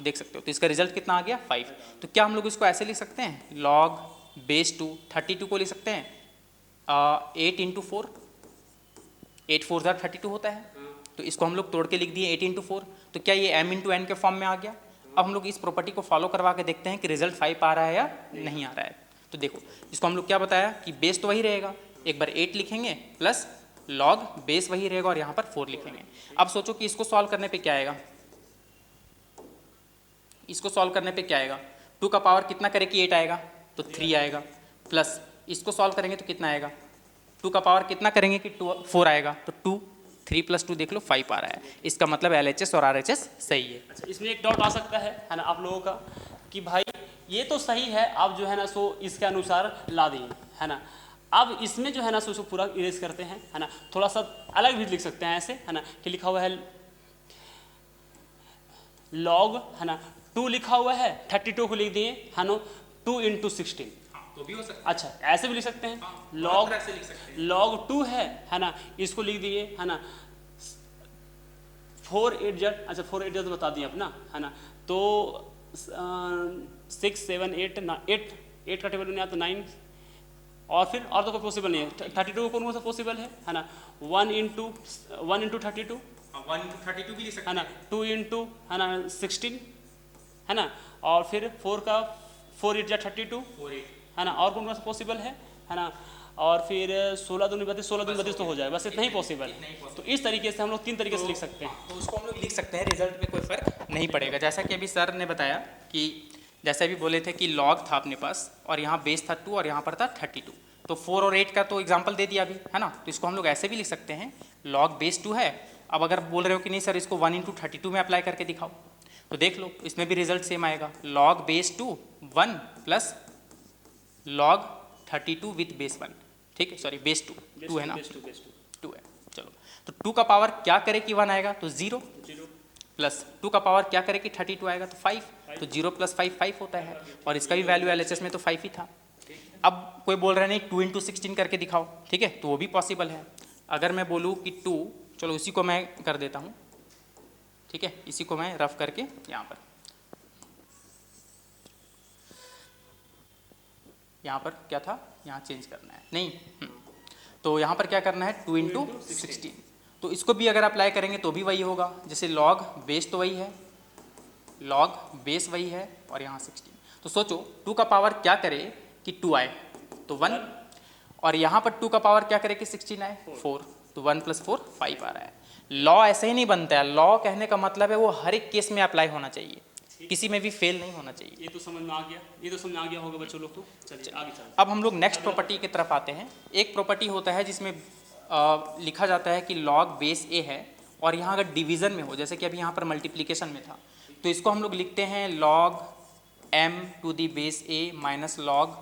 देख सकते हो, तो इसका रिजल्ट कितना आ गया 5। तो क्या हम लोग इसको ऐसे लिख सकते हैं, लॉग बेस 2 32 को लिख सकते हैं 8 इंटू 4, 8 4 32 होता है, तो इसको हम लोग तोड़ के लिख दिए 8 इंटू 4, तो क्या ये m इंटू एन के फॉर्म में आ गया। अब हम लोग इस प्रॉपर्टी को फॉलो करवा के देखते हैं कि रिजल्ट 5 आ रहा है या नहीं आ रहा है। तो देखो इसको हम लोग क्या बताया कि बेस तो वही रहेगा, एक बार 8 लिखेंगे प्लस लॉग बेस वही रहेगा और यहाँ पर 4 लिखेंगे। अब सोचो कि इसको सॉल्व करने पे क्या आएगा, इसको सॉल्व करने पे क्या आएगा, 2 का पावर कितना करे कि 8 आएगा, तो 3 आएगा, प्लस इसको सॉल्व करेंगे तो कितना आएगा, 2 का पावर कितना करेंगे कि 4 आएगा, तो 2 3 + 2 देख लो 5 आ रहा है। इसका मतलब LHS और RHS सही है। अच्छा, इसमें एक डाउट आ सकता है ना आप लोगों का कि भाई ये तो सही है, आप जो है ना सो इसके अनुसार ला देंगे, है ना। अब इसमें जो है ना सो इसको पूरा इरेज करते हैं, है ना, थोड़ा सा अलग भी लिख सकते हैं ऐसे, है ना, कि लिखा हुआ है लॉग, है ना, 2 लिखा हुआ है, 32 को लिख दिए, है ना, 2 × 16, तो भी हो सकता है। अच्छा ऐसे भी लिख सकते हैं, लॉग 2 है ना, इसको लिख दिए, है ना, 4 8 Z, अच्छा 4 8 Z तो बता दिए अपना, है ना, तो 6 7 8 8 का टेबल में नहीं आता 9, और फिर और तो कोई पॉसिबल नहीं है, 32 कौन सा पॉसिबल है ना, 1 × 32 1 इंटू 32 भी लिख सकते है ना, 2 × है ना 16, है ना, और फिर 4 का 4 8 जा 32, है ना, और कौन सा पॉसिबल है ना, और फिर 16 दूनी 32, 16 दूनी 32 तो हो जाए, बस इतना ही पॉसिबल है। तो इस तरीके से हम लोग 3 तरीके से लिख सकते हैं। तो उसको हम लोग लिख सकते हैं, रिजल्ट में कोई फर्क नहीं पड़ेगा। जैसा कि अभी सर ने बताया कि जैसे अभी बोले थे कि लॉग था अपने पास और यहाँ बेस था 2 और यहाँ पर था 32, तो 4 और 8 का तो एग्जाम्पल दे दिया अभी, है ना, तो इसको हम लोग ऐसे भी लिख सकते हैं, लॉग बेस 2 है। अब अगर बोल रहे हो कि नहीं सर इसको 1 × 32 में अप्लाई करके दिखाओ, तो देख लो इसमें भी रिजल्ट सेम आएगा, log base 2 1 plus log 32 with base 1, ठीक है, सॉरी बेस 2 है ना, 2 है, चलो, तो 2 का पावर क्या करे कि 1 आएगा, तो 0 प्लस 2 का पावर क्या करे कि 32 आएगा, तो 5, तो 0 + 5 5 होता है, और इसका भी वैल्यू LHS में तो 5 ही था। अब कोई बोल रहा है नहीं 2 × 16 करके दिखाओ, ठीक है, तो वो भी पॉसिबल है। अगर मैं बोलूँ कि 2, चलो इसी को मैं कर देता हूँ, ठीक है, इसी को मैं रफ करके यहाँ पर क्या था, यहाँ चेंज करना है नहीं, तो यहाँ पर क्या करना है 2 × 16, तो इसको भी अगर अप्लाई करेंगे तो भी वही होगा, जैसे लॉग बेस तो वही है, लॉग बेस वही है और यहाँ 16, तो सोचो 2 का पावर क्या करे कि 2 आए, तो 1, और यहाँ पर 2 का पावर क्या करे कि 16 आए, 4, तो 1 + 4 5 आ रहा है। लॉ ऐसे ही नहीं बनता है, लॉ कहने का मतलब है वो हर एक केस में अप्लाई होना चाहिए, किसी में भी फेल नहीं होना चाहिए। ये तो समझ में आ गया, ये तो समझ में आ गया होगा बच्चों लोग, तो चलिए आगे चलते हैं। अब हम लोग नेक्स्ट प्रॉपर्टी की तरफ आते हैं। एक प्रॉपर्टी होता है जिसमें लिखा जाता है कि लॉग बेस ए है और यहाँ अगर डिवीज़न में हो, जैसे कि अभी यहाँ पर मल्टीप्लिकेशन में था, तो इसको हम लोग लिखते हैं log m⁴ minus log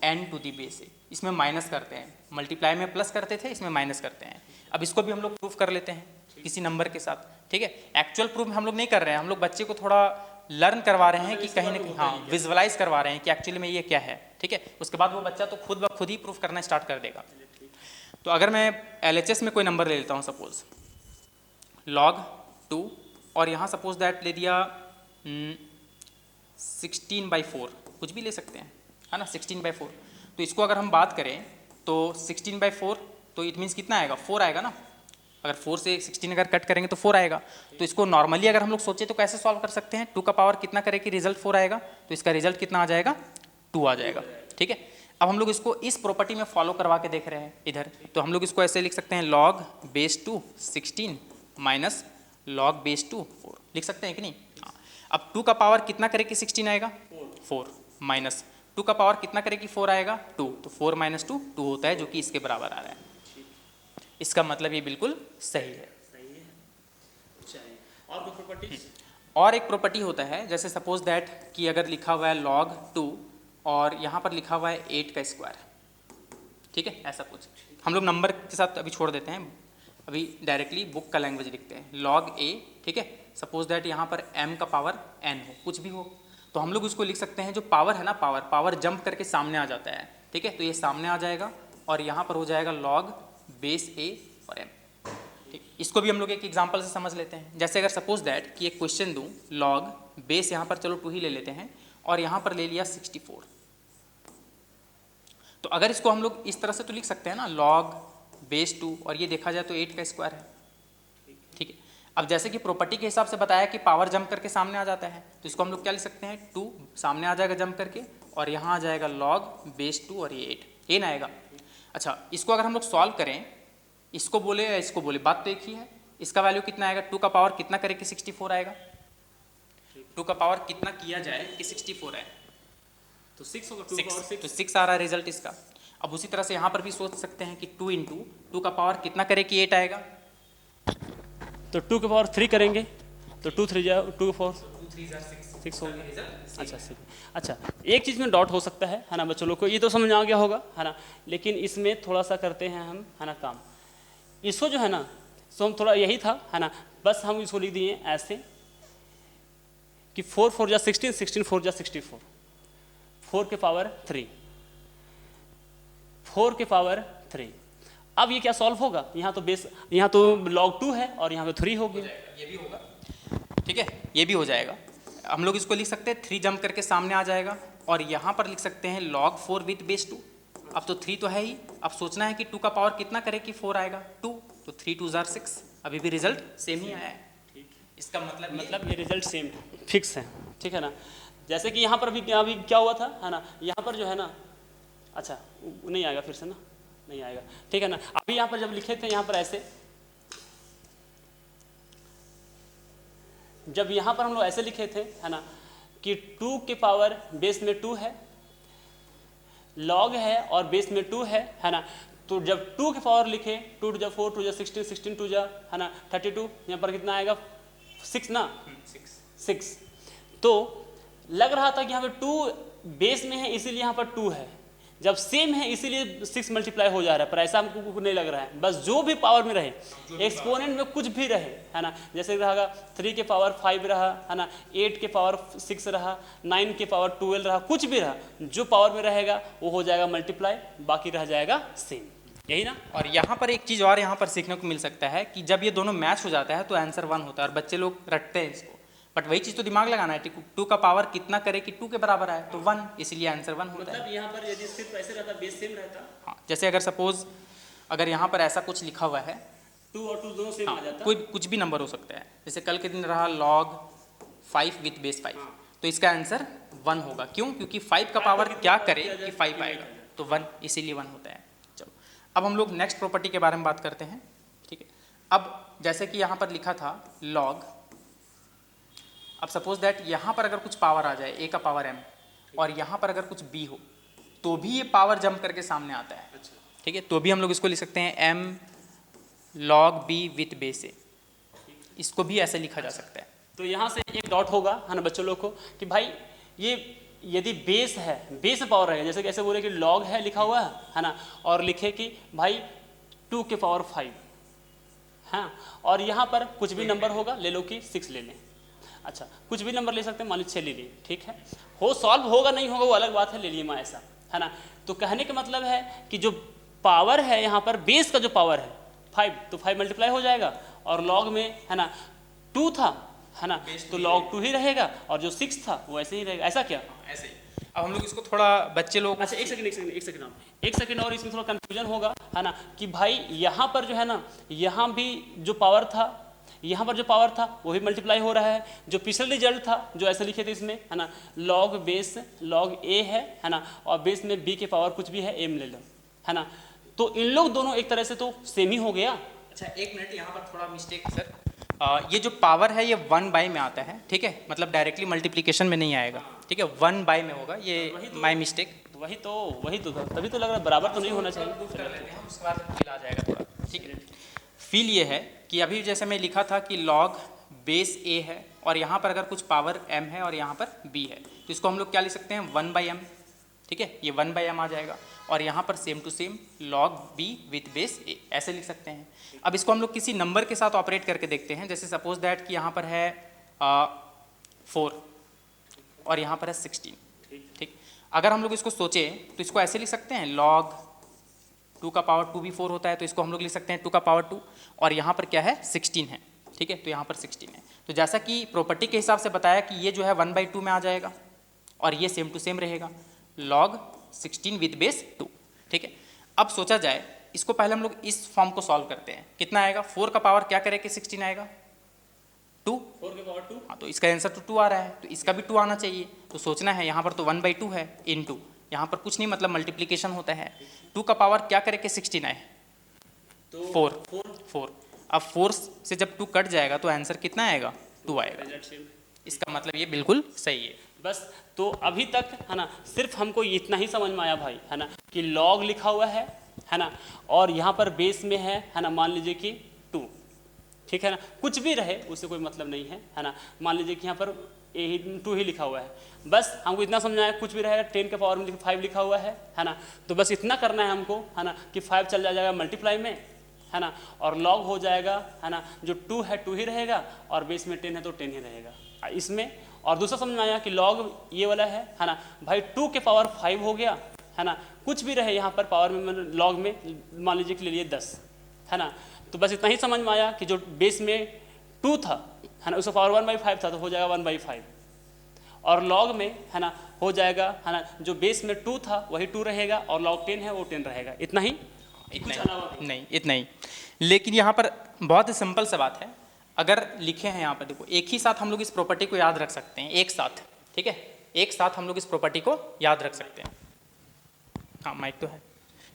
n⁴ इसमें माइनस करते हैं, मल्टीप्लाई में प्लस करते थे, इसमें माइनस करते हैं। अब इसको भी हम लोग प्रूफ कर लेते हैं किसी नंबर के साथ, ठीक है। एक्चुअल प्रूफ हम लोग नहीं कर रहे हैं, हम लोग बच्चे को थोड़ा लर्न करवा रहे हैं कि कहीं ना कहीं, हाँ, विजुअलाइज करवा रहे हैं कि एक्चुअली में ये क्या है, ठीक है। उसके बाद वो बच्चा तो खुद ब खुद ही प्रूफ करना स्टार्ट कर देगा। तो अगर मैं LHS में कोई नंबर ले लेता हूँ, सपोज log 2, और यहाँ सपोज दैट ले दिया 16/4, कुछ भी ले सकते हैं, है ना, 16/4, तो इसको अगर हम बात करें तो 16/4, तो इट मीन्स कितना आएगा, 4 आएगा ना, अगर 4 से 16 अगर कट करेंगे तो 4 आएगा। तो इसको नॉर्मली अगर हम लोग सोचे तो कैसे सॉल्व कर सकते हैं, 2 का पावर कितना करे कि रिजल्ट 4 आएगा, तो इसका रिजल्ट कितना आ जाएगा, 2 आ जाएगा, ठीक है। अब हम लोग इसको इस प्रॉपर्टी में फॉलो करवा के देख रहे हैं इधर, तो हम लोग इसको ऐसे लिख सकते हैं log base 2 16 minus log base 2 4, लिख सकते हैं कि नहीं। अब 2 का पावर कितना करे कि 16 आएगा, 4 माइनस 2 का पावर कितना करे कि 4 आएगा, 2, तो 4 - 2 2 होता है, जो कि इसके बराबर आ रहा है। इसका मतलब ये बिल्कुल सही है। और कोई प्रॉपर्टी, और एक प्रॉपर्टी होता है, जैसे सपोज दैट कि अगर लिखा हुआ है log 2 और यहाँ पर लिखा हुआ है 8 का स्क्वायर, ठीक है, ऐसा कुछ हम लोग नंबर के साथ अभी छोड़ देते हैं, अभी डायरेक्टली बुक का लैंग्वेज लिखते हैं, लॉग ए, ठीक है। सपोज दैट यहाँ पर m का पावर n हो, कुछ भी हो, तो हम लोग उसको लिख सकते हैं, जो पावर है ना, पावर जंप करके सामने आ जाता है, ठीक है। तो ये सामने आ जाएगा और यहाँ पर हो जाएगा लॉग बेस a और m, ठीक। इसको भी हम लोग एक एग्जांपल से समझ लेते हैं। जैसे अगर सपोज दैट कि एक क्वेश्चन दूँ, लॉग बेस यहाँ पर चलो 2 ही ले लेते हैं और यहाँ पर ले लिया 64, तो अगर इसको हम लोग इस तरह से तो लिख सकते हैं ना, लॉग बेस 2, और ये देखा जाए तो 8 का स्क्वायर है, ठीक है। अब जैसे कि प्रॉपर्टी के हिसाब से बताया कि पावर जंप करके सामने आ जाता है, तो इसको हम लोग क्या लिख सकते हैं, 2 सामने आ जाएगा जंप करके और यहाँ आ जाएगा लॉग बेस 2 और ये 8, ये ना आएगा। अच्छा, इसको अगर हम लोग सॉल्व करें, इसको बोले या इसको बोले, बात तो एक ही है। इसका वैल्यू कितना आएगा, 2 का पावर कितना करे कि 64 आएगा, 2 का पावर कितना किया जाए कि 64 आए, तो 6 होगा, 2 पावर 6, तो 6 आ रहा है रिजल्ट इसका। अब उसी तरह से यहाँ पर भी सोच सकते हैं कि 2 इंटू 2 का पावर कितना करे कि 8 आएगा, तो 2 के पावर 3 करेंगे, तो 2 3 जा 2 4 6 हो गया। अच्छा 6। अच्छा, एक चीज़ में डॉट हो सकता है ना बच्चों लोग को, ये तो समझ आ गया होगा, है ना। लेकिन इसमें थोड़ा सा करते हैं हम, है ना, काम। इसको जो है ना, सो हम थोड़ा यही था, है ना, बस हम इसको लिख दिए ऐसे कि 4 4 जा 16, 16 4 जा 64, 4 के पावर 3, 4 के पावर 3। अब ये क्या सॉल्व होगा, यहाँ तो बेस, यहाँ तो log 2 है और यहाँ पे 3 हो गया, ये भी होगा, ठीक है, ये भी हो जाएगा। हम लोग इसको लिख सकते हैं 3 जंप करके सामने आ जाएगा और यहाँ पर लिख सकते हैं log 4 विथ बेस 2। अब तो 3 तो है ही, अब सोचना है कि 2 का पावर कितना करे कि 4 आएगा, 2, तो 3 2 जार 6, अभी भी रिजल्ट सेम ही आया है। इसका मतलब ये रिजल्ट सेम फिक्स है, ठीक है ना। जैसे कि यहाँ पर भी अभी क्या हुआ था, है ना, यहाँ पर जो है ना, अच्छा नहीं आएगा फिर से ना, नहीं आएगा, ठीक है ना। अभी यहाँ पर जब लिखे थे, यहाँ पर ऐसे, जब यहाँ पर हम लोग ऐसे लिखे थे, है ना, कि 2 के पावर बेस में 2 है, लॉग है और बेस में 2 है ना। तो जब 2 के पावर लिखे, 2 जा 4, 2 जा 16, 16 2 जा, है ना 32, यहाँ पर कितना आएगा 6 ना, 6। तो लग रहा था कि यहाँ पे 2 बेस में है इसीलिए यहाँ पर 2 है, जब सेम है इसीलिए 6 मल्टीप्लाई हो जा रहा है, पर ऐसा हमको नहीं लग रहा है। बस जो भी पावर में रहे, एक्सपोनेंट में कुछ भी रहे, है ना, जैसे रहा 3 के पावर 5 रहा, है ना, 8 के पावर 6 रहा, 9 के पावर 12 रहा, कुछ भी रहा, जो पावर में रहेगा वो हो जाएगा मल्टीप्लाई, बाकी रह जाएगा सेम, यही ना। और यहाँ पर एक चीज़ और यहाँ पर सीखने को मिल सकता है कि जब ये दोनों मैच हो जाता है तो आंसर 1 होता है, और बच्चे लोग रटते हैं इसको, बट वही चीज़ तो दिमाग लगाना है, 2 का पावर कितना करे कि 2 के बराबर आए, तो 1, इसीलिए आंसर 1 होता है। मतलब यहाँ पर यदि सिर्फ ऐसे रहता, बेस सेम रहता, हाँ, जैसे अगर सपोज अगर यहाँ पर ऐसा कुछ लिखा हुआ है, 2 और 2 दोनों सेम आ जाता, कोई कुछ भी नंबर हो सकता है, जैसे कल के दिन रहा log 5 विथ बेस 5, तो इसका आंसर 1 होगा। क्यों? क्योंकि 5 का पावर क्या करे कि 5 आएगा, तो 1, इसीलिए 1 होता है। चलो, अब हम लोग नेक्स्ट प्रॉपर्टी के बारे में बात करते हैं, ठीक है। अब जैसे कि यहाँ पर लिखा था log, अब सपोज दैट यहाँ पर अगर कुछ पावर आ जाए, a का पावर m, और यहाँ पर अगर कुछ b हो, तो भी ये पावर जंप करके सामने आता है, ठीक है। तो भी हम लोग इसको लिख सकते हैं m log b with base a, इसको भी ऐसे लिखा जा सकता है। तो यहाँ से एक डॉट होगा, है ना बच्चों लोग को, कि भाई ये यदि बेस है, बेस पावर रहेगा, जैसे कैसे बोले कि लॉग है लिखा हुआ है ना, और लिखे कि भाई 2 के पावर 5, हाँ, और यहाँ पर कुछ भी नंबर होगा, ले लो कि 6 ले लें, अच्छा कुछ भी नंबर ले सकते हैं, मान लो 6 ले लिए, ठीक है। हो सॉल्व होगा नहीं होगा वो अलग बात है, ले लिए माँ ऐसा, है ना। तो कहने का मतलब है कि जो पावर है यहाँ पर, बेस का जो पावर है 5, तो 5 मल्टीप्लाई हो जाएगा, और लॉग में, है ना, 2 था, है ना, तो log 2 ही रहेगा, और जो 6 था वो ऐसे ही रहेगा, ऐसा क्या, ऐसे ही। अब हम लोग इसको थोड़ा बच्चे लोग, अच्छा एक सेकंड और इसमें थोड़ा कंफ्यूजन होगा, है ना, कि भाई यहाँ पर जो है ना, यहाँ भी जो पावर था, यहाँ पर जो पावर था वो भी मल्टीप्लाई हो रहा है, जो पिछले रिजल्ट था जो ऐसे लिखे थे इसमें, है ना, log बेस log a है ना, और बेस में b के पावर कुछ भी है m ले लो, है ना, तो इन लोग दोनों एक तरह से तो सेम ही हो गया। अच्छा एक मिनट, यहाँ पर थोड़ा मिस्टेक है सर, ये जो पावर है ये 1 बाय में आता है, ठीक है, मतलब डायरेक्टली मल्टीप्लिकेशन में नहीं आएगा, ठीक है, 1 बाय में होगा, ये माय मिस्टेक। वही तो तभी तो लग रहा है बराबर तो नहीं होना चाहिए। कर लेते हैं, उसके बाद फील आ जाएगा थोड़ा, ठीक है। फील ये है कि अभी जैसे मैं लिखा था कि log बेस a है, और यहाँ पर अगर कुछ पावर m है और यहाँ पर b है, तो इसको हम लोग क्या लिख सकते हैं 1 बाई m, ठीक है, ये 1/m आ जाएगा और यहाँ पर same to same log b with base a ऐसे लिख सकते हैं। अब इसको हम लोग किसी नंबर के साथ ऑपरेट करके देखते हैं, जैसे सपोज दैट कि यहाँ पर है 4 और यहाँ पर है 16, ठीक। अगर हम लोग इसको सोचें तो इसको ऐसे लिख सकते हैं, log 2 का पावर 2 भी 4 होता है, तो इसको हम लोग लिख सकते हैं 2 का पावर 2 और यहाँ पर क्या है 16 है, ठीक है, तो यहाँ पर 16 है। तो जैसा कि प्रॉपर्टी के हिसाब से बताया कि ये जो है 1/2 में आ जाएगा और ये सेम टू सेम रहेगा, log 16 विद बेस 2, ठीक है। अब सोचा जाए, इसको पहले हम लोग इस फॉर्म को सॉल्व करते हैं, कितना आएगा, 4 का पावर क्या करे कि 16 आएगा 2, 4 के पावर 2, हाँ, तो इसका आंसर तो 2 आ रहा है, तो इसका भी 2 आना चाहिए। तो सोचना है यहाँ पर तो 1/2 है इनटू, यहाँ पर कुछ नहीं मतलब मल्टीप्लिकेशन होता है, 2 का पावर क्या करे कि 16 आए, तो 4। अब 4 से जब 2 कट जाएगा तो आंसर कितना आएगा, 2 आएगा। Result same. इसका मतलब ये बिल्कुल सही है। बस तो अभी तक है ना सिर्फ हमको इतना ही समझ में आया भाई, है ना, कि लॉग लिखा हुआ है ना, और यहाँ पर बेस में है ना, मान लीजिए कि 2, ठीक है ना, कुछ भी रहे उससे कोई मतलब नहीं है ना। मान लीजिए कि यहाँ पर 2 ही लिखा हुआ है, बस हमको इतना समझना है, कुछ भी रहेगा 10 के पावर में 5 लिखा हुआ है ना, तो बस इतना करना है हमको, है ना, कि 5 चल जाएगा मल्टीप्लाई में, है ना, और लॉग हो जाएगा, है ना, जो 2 है 2 ही रहेगा और बेस में 10 है तो 10 ही रहेगा इसमें। और दूसरा समझ में आया कि लॉग ये वाला है ना भाई, 2 के पावर 5 हो गया, है ना, कुछ भी रहे यहाँ पर पावर में, लॉग में मान लीजिए कि ले लिए 10, है ना, तो बस इतना ही समझ में आया कि जो बेस में 2 था, है ना, उसका पावर 1/5 था तो हो जाएगा 1/5, और लॉग में है ना हो जाएगा, है ना, जो बेस में 2 था वही 2 रहेगा और लॉग 10 है वो 10 रहेगा। इतना ही, कुछ अलावा नहीं, इतना ही। लेकिन यहाँ पर बहुत ही सिंपल सा बात है, अगर लिखे हैं यहाँ पर देखो, एक ही साथ हम लोग इस प्रॉपर्टी को याद रख सकते हैं, एक साथ, ठीक है, एक साथ हम लोग इस प्रॉपर्टी को याद रख सकते हैं। हाँ, माइक तो है,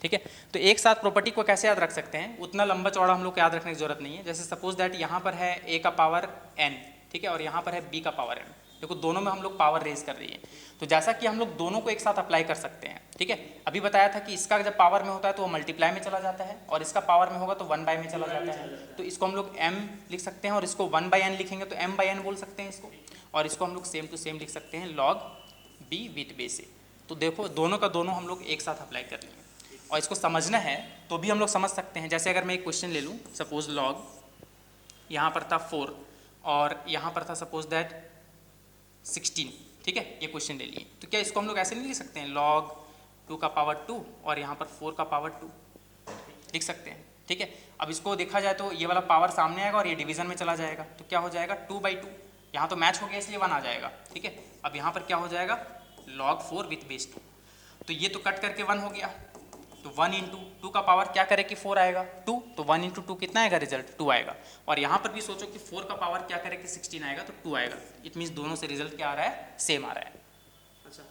ठीक है। तो एक साथ प्रॉपर्टी को कैसे याद रख सकते हैं, उतना लंबा चौड़ा हम लोग को याद रखने की जरूरत नहीं है। जैसे सपोज दैट यहाँ पर है a का पावर n, ठीक है, और यहाँ पर है b का पावर n, देखो दोनों में हम लोग पावर रेज कर रही है, तो जैसा कि हम लोग दोनों को एक साथ अप्लाई कर सकते हैं, ठीक है। अभी बताया था कि इसका जब पावर में होता है तो वो मल्टीप्लाई में चला जाता है और इसका पावर में होगा तो 1/m में चला जाता है, तो इसको हम लोग m लिख सकते हैं और इसको 1/n लिखेंगे तो m/n बोल सकते हैं इसको, और इसको हम लोग सेम टू सेम लिख सकते हैं log b with base a। तो देखो दोनों का दोनों हम लोग एक साथ अप्लाई कर लेंगे, और इसको समझना है तो भी हम लोग समझ सकते हैं। जैसे अगर मैं एक क्वेश्चन ले लूँ, सपोज log यहाँ पर था 4 और यहाँ पर था सपोज दैट 16, ठीक है, ये क्वेश्चन ले लिए, तो क्या इसको हम लोग ऐसे नहीं लिख सकते हैं, log 2 का पावर 2 और यहाँ पर 4 का पावर 2 लिख सकते हैं, ठीक है। अब इसको देखा जाए तो ये वाला पावर सामने आएगा और ये डिवीजन में चला जाएगा, तो क्या हो जाएगा 2/2, यहाँ तो मैच हो गया इसलिए 1 आ जाएगा, ठीक है। अब यहाँ पर क्या हो जाएगा log 4 विथ बेस 2, तो ये तो कट करके 1 हो गया, तो 1 इंटू 2 का पावर क्या करे कि 4 आएगा 2, तो 1 इंटू 2 कितना आएगा रिजल्ट 2 आएगा, और यहाँ पर भी सोचो कि 4 का पावर क्या करे कि 16 आएगा तो 2 आएगा। इट मीन्स दोनों से रिजल्ट क्या आ रहा है, सेम आ रहा है। अच्छा,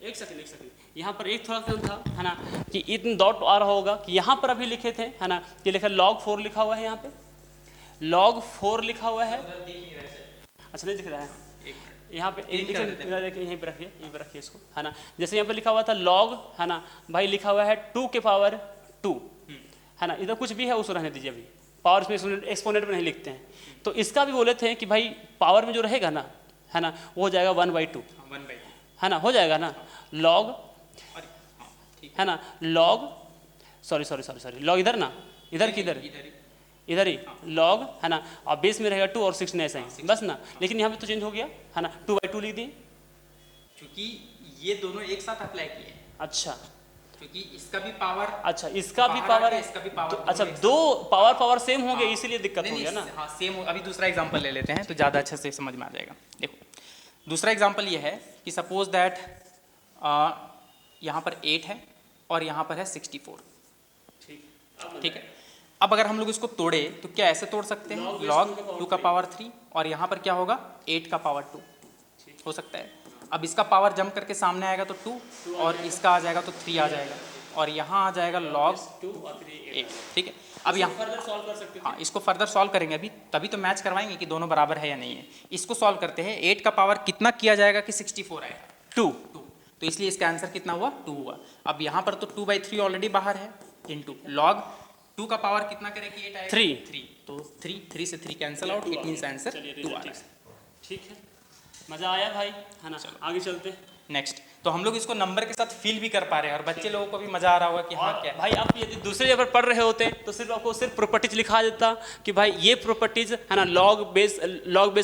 एक सेकंड, यहाँ पर एक थोड़ा सा था, है ना, कि इतने डॉट आ रहा होगा कि यहाँ पर अभी लिखे थे, है ना, कि लिखा log 4 लिखा हुआ है, यहाँ पे log 4 लिखा हुआ है, अच्छा नहीं दिख रहा है यहाँ पे, यहीं पे रखिए इसको, है ना, जैसे यहाँ पे लिखा हुआ था log, है ना भाई, लिखा हुआ है 2 के पावर 2, है ना, इधर कुछ भी है उसको रहने दीजिए, अभी पावर में एक्सपोनेंट में नहीं लिखते हैं, तो इसका भी बोले थे कि भाई पावर में जो रहेगा ना, है ना, वो हो जाएगा 1/2, है ना, हो जाएगा ना log, है ना, log सॉरी log इधर ना, इधर किधर, इधर ही log, है ना, और बेस में रहेगा 2 और 16 ऐसा ही बस ना, लेकिन यहाँ पे तो चेंज हो गया, है ना, 2/2 लिख दिए, क्योंकि ये दोनों एक साथ अप्लाई किए। अच्छा, क्योंकि इसका भी पावर, अच्छा इसका भी पावर, इसका भी पावर, अच्छा दो पावर सेम हो गए, इसीलिए दिक्कत हो गया ना। हाँ सेम। अभी दूसरा एग्जांपल ले लेते हैं तो ज़्यादा अच्छे से समझ में आ जाएगा। देखो दूसरा एग्जांपल ये है कि सपोज दैट यहाँ पर 8 है और यहाँ पर है 64, ठीक है। अब अगर हम लोग इसको तोड़े तो क्या ऐसे तोड़ सकते हैं, log 2 का पावर 3 और यहाँ पर क्या होगा 8 का पावर 2 हो सकता है। अब इसका पावर जंप करके सामने आएगा तो 2 और इसका आ जाएगा तो 3 आ जाएगा और यहाँ आ जाएगा log 8, ठीक है। अब यहाँ फर्दर सॉल्व कर सकते हैं, हाँ इसको फर्दर सॉल्व करेंगे अभी, तभी तो मैच करवाएंगे कि दोनों बराबर है या नहीं है। इसको सॉल्व करते हैं, 8 का पावर कितना किया जाएगा कि 64 आएगा 2, तो इसलिए इसका आंसर कितना हुआ 2 हुआ। अब यहाँ पर तो 2/3 ऑलरेडी बाहर है, इंटू log 2 का पावर कितना करे कि 8 आएगा 3, तो 3 से 3 cancel out, it means answer 2 आ रहा है। ठीक है, मज़ा आया भाई, है ना, आगे चलते हैं। नेक्स्ट तो हम लोग इसको नंबर के साथ फील भी कर पा रहे हैं और बच्चे लोगों को भी मजा आ रहा होगा कि हाँ और क्या है। भाई आप यदि दूसरे जगह पर पढ़ रहे होते तो सिर्फ आपको सिर्फ प्रॉपर्टीज लिखा देता कि भाई ये प्रॉपर्टीज है ना, लॉग बेस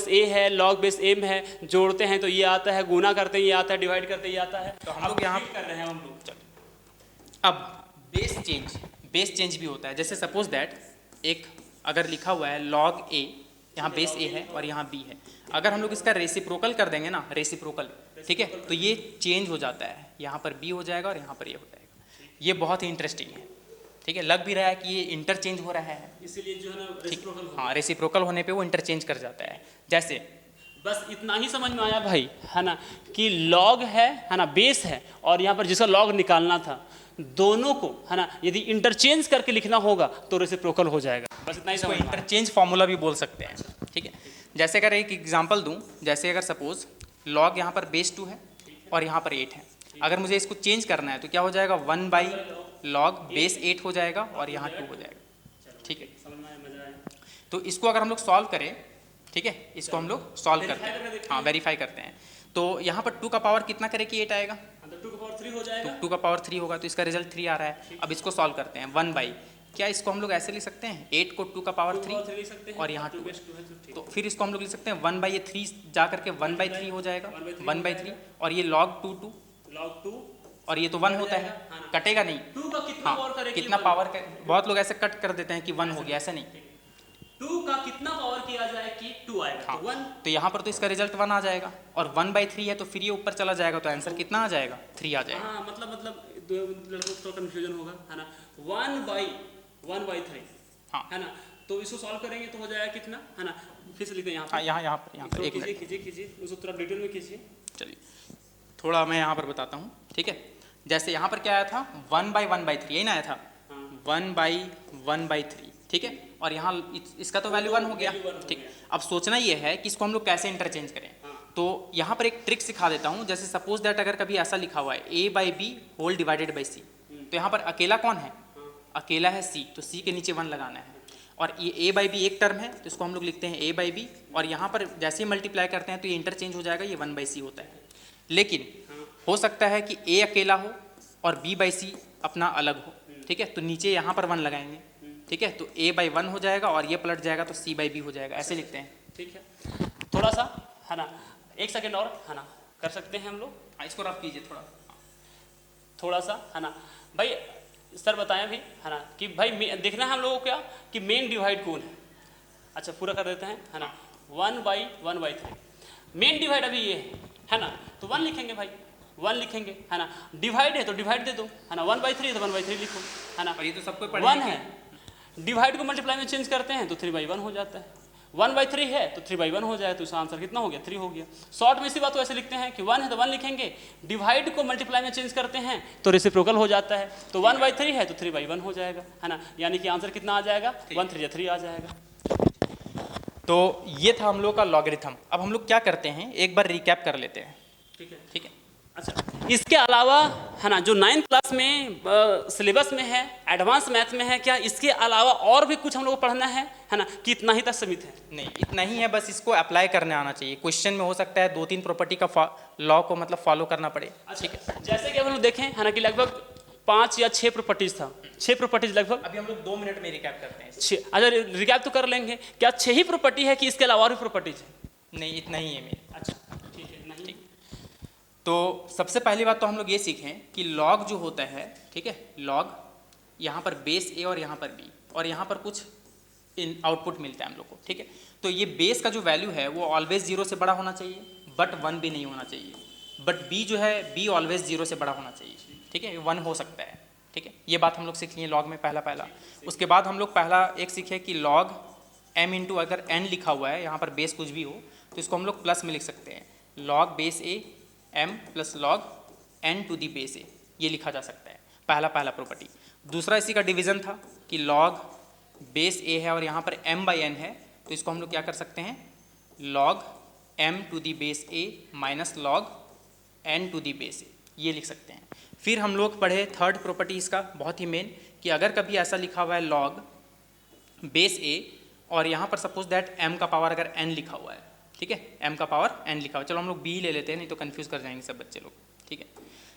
ए है, लॉग बेस एम है, जोड़ते हैं तो ये आता है, गुना करते हैं ये आता है, डिवाइड करते हैं ये आता है। तो हम लोग यहाँ अब कर रहे हैं हम लोग। अब बेस चेंज भी होता है। जैसे सपोज दैट एक अगर लिखा हुआ है लॉग ए, यहाँ बेस ए है और यहाँ बी है, अगर हम लोग इसका रेसिप्रोकल कर देंगे ना, रेसिप्रोकल, ठीक है, तो ये चेंज हो जाता है, यहाँ पर बी हो जाएगा और यहाँ पर ये हो जाएगा। ये बहुत ही इंटरेस्टिंग है, ठीक है, लग भी रहा है कि ये इंटरचेंज हो रहा है, इसीलिए जो है ना रेसिप्रोकल हो। हाँ, रेसिप्रोकल होने पे वो इंटरचेंज कर जाता है। जैसे बस इतना ही समझ में आया भाई, है ना, कि लॉग है ना, बेस है, और यहाँ पर जिसका लॉग निकालना था, दोनों को है ना यदि इंटरचेंज करके लिखना होगा तो रेसिप्रोकल हो जाएगा। बस इतना ही इसको समझ में आया। इंटरचेंज फार्मूला भी बोल सकते हैं, ठीक है। जैसे अगर एक एग्जांपल दूं, जैसे अगर सपोज लॉग यहाँ पर बेस 2 है और यहाँ पर 8 है, अगर मुझे इसको चेंज करना है तो क्या हो जाएगा, 1/log बेस 8 हो जाएगा और यहाँ 2 हो जाएगा, ठीक है। समझ में आया, मजा आया। तो इसको अगर हम लोग सॉल्व करें, ठीक है, इसको हम लोग सॉल्व करते हैं, हाँ, वेरीफाई करते हैं। तो यहाँ पर 2 का पावर कितना करे कि 8 आएगा, 2 का पावर 3 हो जाएगा। 2 का पावर 3 होगा, तो इसका रिजल्ट 3 आ रहा है। अब इसको सॉल्व करते हैं, 1/, क्या इसको हम लोग ऐसे लिख सकते हैं, 8 को 2 का पावर 3 लिख सकते हैं और यहाँ 2, 2 है तो ठीक। तो फिर इसको हम लोग लिख सकते हैं 1/3 जा करके 1/3 हो जाएगा, 1/3, और ये log 2 लॉग 2 और ये तो 1 होता है, कटेगा नहीं। 2 का कितना पावर हाँ, करेगी? कितना पावर का, बहुत लोग ऐसे कट कर देते हैं कि 1 हो गया, ऐसा नहीं। 2 का कितना पावर किया जाए कि 2 आएगा? हाँ, तो 1। तो यहाँ पर तो इसका रिजल्ट 1 आ जाएगा, और 1/3 है तो फिर ये ऊपर चला जाएगा, तो आंसर कितना आ जाएगा, 3 आ जाएगा। हाँ, मतलब दो लड़कों को थोड़ा कंफ्यूजन होगा, है ना, 1/3, हाँ, है ना, तो इसको सॉल्व करेंगे तो हो जाएगा कितना, है ना, फिर से लिखते हैं यहाँ हाँ, पे। यहाँ पर एक मिनट, कीजिए उसको थोड़ा डिटेल में कीजिए। चलिए थोड़ा मैं यहाँ पर बताता हूँ, ठीक है। जैसे यहाँ पर क्या आया था, 1/1/3, यही ना आया था, 1/1/3, ठीक है, और यहाँ इसका तो वैल्यू 1 हो गया, ठीक। अब सोचना ये है कि इसको हम लोग कैसे इंटरचेंज करें। तो यहाँ पर एक ट्रिक सिखा देता हूँ। जैसे सपोज दैट अगर कभी ऐसा लिखा हुआ है a/b whole divided by c, तो यहाँ पर अकेला कौन है, अकेला है c, तो c के नीचे 1 लगाना है। और ये a/b एक टर्म है, तो इसको हम लोग लिखते हैं a/b, और यहाँ पर जैसे ही मल्टीप्लाई करते हैं तो ये इंटरचेंज हो जाएगा, ये 1/c होता है। लेकिन हो सकता है कि a अकेला हो और b/c अपना अलग हो, ठीक है, तो नीचे यहाँ पर 1 लगाएंगे, ठीक है, तो a/1 हो जाएगा और ये पलट जाएगा तो c/b हो जाएगा, ऐसे लिखते हैं। ठीक है, थोड़ा सा, है ना, 1 सेकेंड और, है ना, कर सकते हैं हम लोग। हाँ, इसको रफ कीजिए थोड़ा सा, है ना भाई, सर बताएं भी, है ना, कि भाई देखना है हम लोगों को क्या कि मेन डिवाइड कौन है। अच्छा, पूरा कर देते हैं, है ना, 1/1/3 मेन डिवाइड अभी ये है ना, तो 1 लिखेंगे भाई, 1 लिखेंगे, है ना, डिवाइड है तो डिवाइड दे दो, है ना, 1/3 है तो 1/3 लिखो, है ना, और ये तो सबको 1 है, डिवाइड को मल्टीप्लाई में चेंज करते हैं तो 3/1 हो जाता है, 1/3 है तो 3/1 हो जाए, तो इसका आंसर कितना हो गया, 3 हो गया। शॉर्ट में इसी बात को ऐसे लिखते हैं कि 1 है तो 1 लिखेंगे, डिवाइड को मल्टीप्लाई में चेंज करते हैं तो रेसिप्रोकल हो जाता है, तो 1/3 है तो 3/1 हो जाएगा, है ना, यानी कि आंसर कितना आ जाएगा, 1 3 3 आ जाएगा। तो ये था हम लोग का लॉगरिथम। अब हम लोग क्या करते हैं, एक बार रिकैप कर लेते हैं, ठीक है, ठीक है। अच्छा, इसके अलावा, है ना, जो 9th क्लास में सिलेबस में है, एडवांस मैथ में है, क्या इसके अलावा और भी कुछ हम लोग को पढ़ना है ना, कि इतना ही तक सीमित है? नहीं, इतना ही है, बस इसको अप्लाई करने आना चाहिए। क्वेश्चन में हो सकता है 2-3 प्रॉपर्टी का लॉ को मतलब फॉलो करना पड़े, ठीक है। जैसे कि हम लोग देखें, है ना, कि लगभग 5 या 6 प्रॉपर्टीज था, 6 प्रॉपर्टीज लगभग। अभी हम लोग 2 मिनट में रिकैप करते हैं। 6, अच्छा रिकैप तो कर लेंगे, क्या 6 ही प्रॉपर्टी है कि इसके अलावा और भी प्रॉपर्टीज है? नहीं, इतना ही है मेरे। अच्छा, ठीक है, नहीं। तो सबसे पहली बात तो हम लोग ये सीखें कि लॉग जो होता है, ठीक है, लॉग यहाँ पर बेस ए और यहाँ पर बी, और यहाँ पर कुछ आउटपुट मिलता है हम लोग को, ठीक है। तो ये बेस का जो वैल्यू है वो ऑलवेज 0 से बड़ा होना चाहिए, बट 1 भी नहीं होना चाहिए, बट बी जो है बी ऑलवेज 0 से बड़ा होना चाहिए, ठीक है, 1 हो सकता है, ठीक है। ये बात हम लोग सीख लिए लॉग में पहला। उसके बाद हम लोग पहला एक सीखे कि लॉग m इंटू अगर n लिखा हुआ है, यहाँ पर बेस कुछ भी हो तो इसको हम लोग प्लस में लिख सकते हैं, log base a m plus log n to the base a, ये लिखा जा सकता है, पहला प्रॉपर्टी। दूसरा इसी का डिवीज़न था कि लॉग बेस ए है और यहाँ पर m/n है, तो इसको हम लोग क्या कर सकते हैं, log m to the base a minus log n to the base a, ये लिख सकते हैं। फिर हम लोग पढ़े थर्ड प्रॉपर्टी इसका बहुत ही मेन, कि अगर कभी ऐसा लिखा हुआ है लॉग बेस ए और यहाँ पर सपोज दैट m का पावर अगर n लिखा हुआ है, ठीक है, m का पावर n लिखा हुआ है, चलो हम लोग b ले लेते हैं, नहीं तो कंफ्यूज कर जाएंगे सब बच्चे लोग, ठीक है।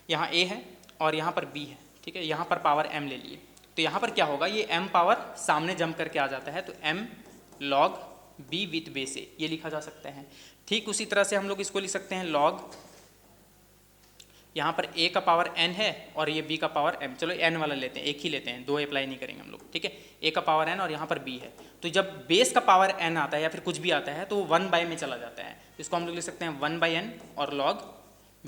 यहाँ a है और यहाँ पर b है, ठीक है, यहाँ पर पावर m ले लिए, तो यहाँ पर क्या होगा, ये m पावर सामने जंप करके आ जाता है, तो m log b with base a, ये लिखा जा सकता है। ठीक उसी तरह से हम लोग इसको लिख सकते हैं log, यहाँ पर a का पावर n है और ये b का पावर m, चलो n वाला लेते हैं, एक ही लेते हैं, दो अप्लाई नहीं करेंगे हम लोग, ठीक है, a का पावर n और यहाँ पर b है, तो जब बेस का पावर n आता है या फिर कुछ भी आता है तो वो 1/n में चला जाता है, इसको हम लोग लिख सकते हैं 1/n और log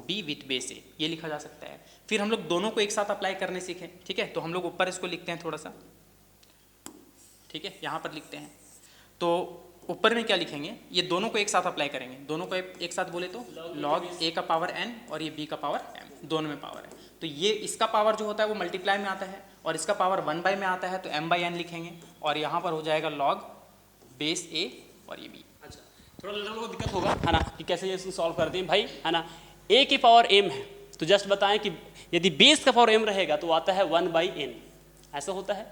b with base a, ये लिखा जा सकता है। फिर हम लोग दोनों को एक साथ अप्लाई करने सीखें, ठीक है, तो हम लोग ऊपर इसको लिखते हैं थोड़ा सा, ठीक है, यहाँ पर लिखते हैं, तो ऊपर में क्या लिखेंगे, ये दोनों को एक साथ अप्लाई करेंगे, दोनों को एक साथ बोले तो log a का पावर n और ये b का पावर m, दोनों में पावर है, तो ये इसका पावर जो होता है वो मल्टीप्लाई में आता है और इसका पावर 1/n में आता है, तो m/n लिखेंगे और यहाँ पर हो जाएगा log बेस a और ये b। अच्छा, थोड़ा लोगों को दिक्कत होगा है ना कि कैसे ये सॉल्व करते हैं भाई, है ना, a की पावर m है, तो जस्ट बताएं कि यदि बेस का पावर m रहेगा तो आता है 1/n, ऐसा होता है।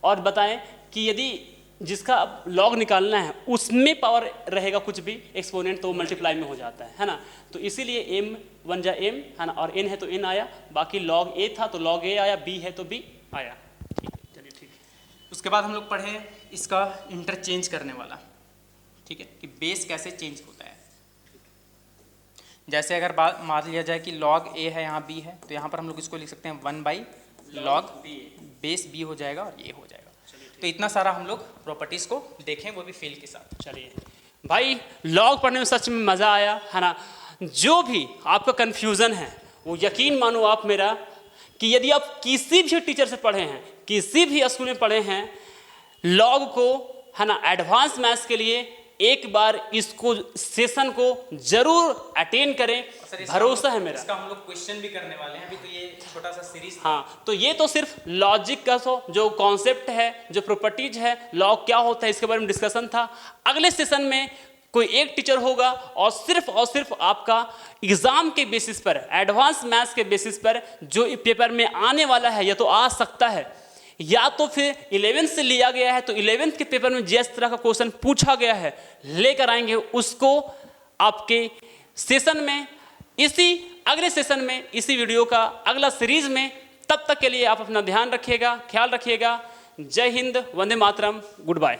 और बताएं कि यदि जिसका अब लॉग निकालना है उसमें पावर रहेगा कुछ भी एक्सपोनेंट, तो मल्टीप्लाई में हो जाता है ना, तो इसीलिए m 1 जा m है ना, और n है तो n आया, बाकी log a था तो log a आया, b है तो b आया। ठीक, चलिए ठीक है। उसके बाद हम लोग पढ़े इसका इंटरचेंज करने वाला, ठीक है, कि बेस कैसे चेंज होता है। जैसे अगर मान लिया जाए कि log a है, यहाँ b है, तो यहाँ पर हम लोग इसको लिख सकते हैं 1/log बेस b हो जाएगा और ये हो जाएगा। तो इतना सारा हम लोग प्रॉपर्टीज को देखें, वो भी फील्ड के साथ। चलिए भाई, लॉग पढ़ने में सच में मज़ा आया है ना, जो भी आपका कन्फ्यूज़न है वो यकीन मानो आप मेरा कि यदि आप किसी भी टीचर से पढ़े हैं, किसी भी स्कूल में पढ़े हैं, लॉग को है ना एडवांस मैथ्स के लिए एक बार इसको सेशन को जरूर अटेंड करें, भरोसा है मेरा। इसका हम लोग क्वेश्चन भी करने वाले हैं, अभी तो ये छोटा सा सीरीज। हाँ, तो ये तो सिर्फ लॉजिक का जो कॉन्सेप्ट है, जो प्रॉपर्टीज है, लॉग क्या होता है इसके बारे में डिस्कशन था। अगले सेशन में कोई एक टीचर होगा और सिर्फ आपका एग्जाम के बेसिस पर, एडवांस मैथ्स के बेसिस पर जो पेपर में आने वाला है, या तो आ सकता है या तो फिर 11th से लिया गया है, तो 11th के पेपर में जिस तरह का क्वेश्चन पूछा गया है लेकर आएंगे उसको आपके सेशन में, इसी अगले सेशन में, इसी वीडियो का अगला सीरीज में। तब तक के लिए आप अपना ध्यान रखिएगा, ख्याल रखिएगा। जय हिंद, वंदे मातरम, गुड बाय।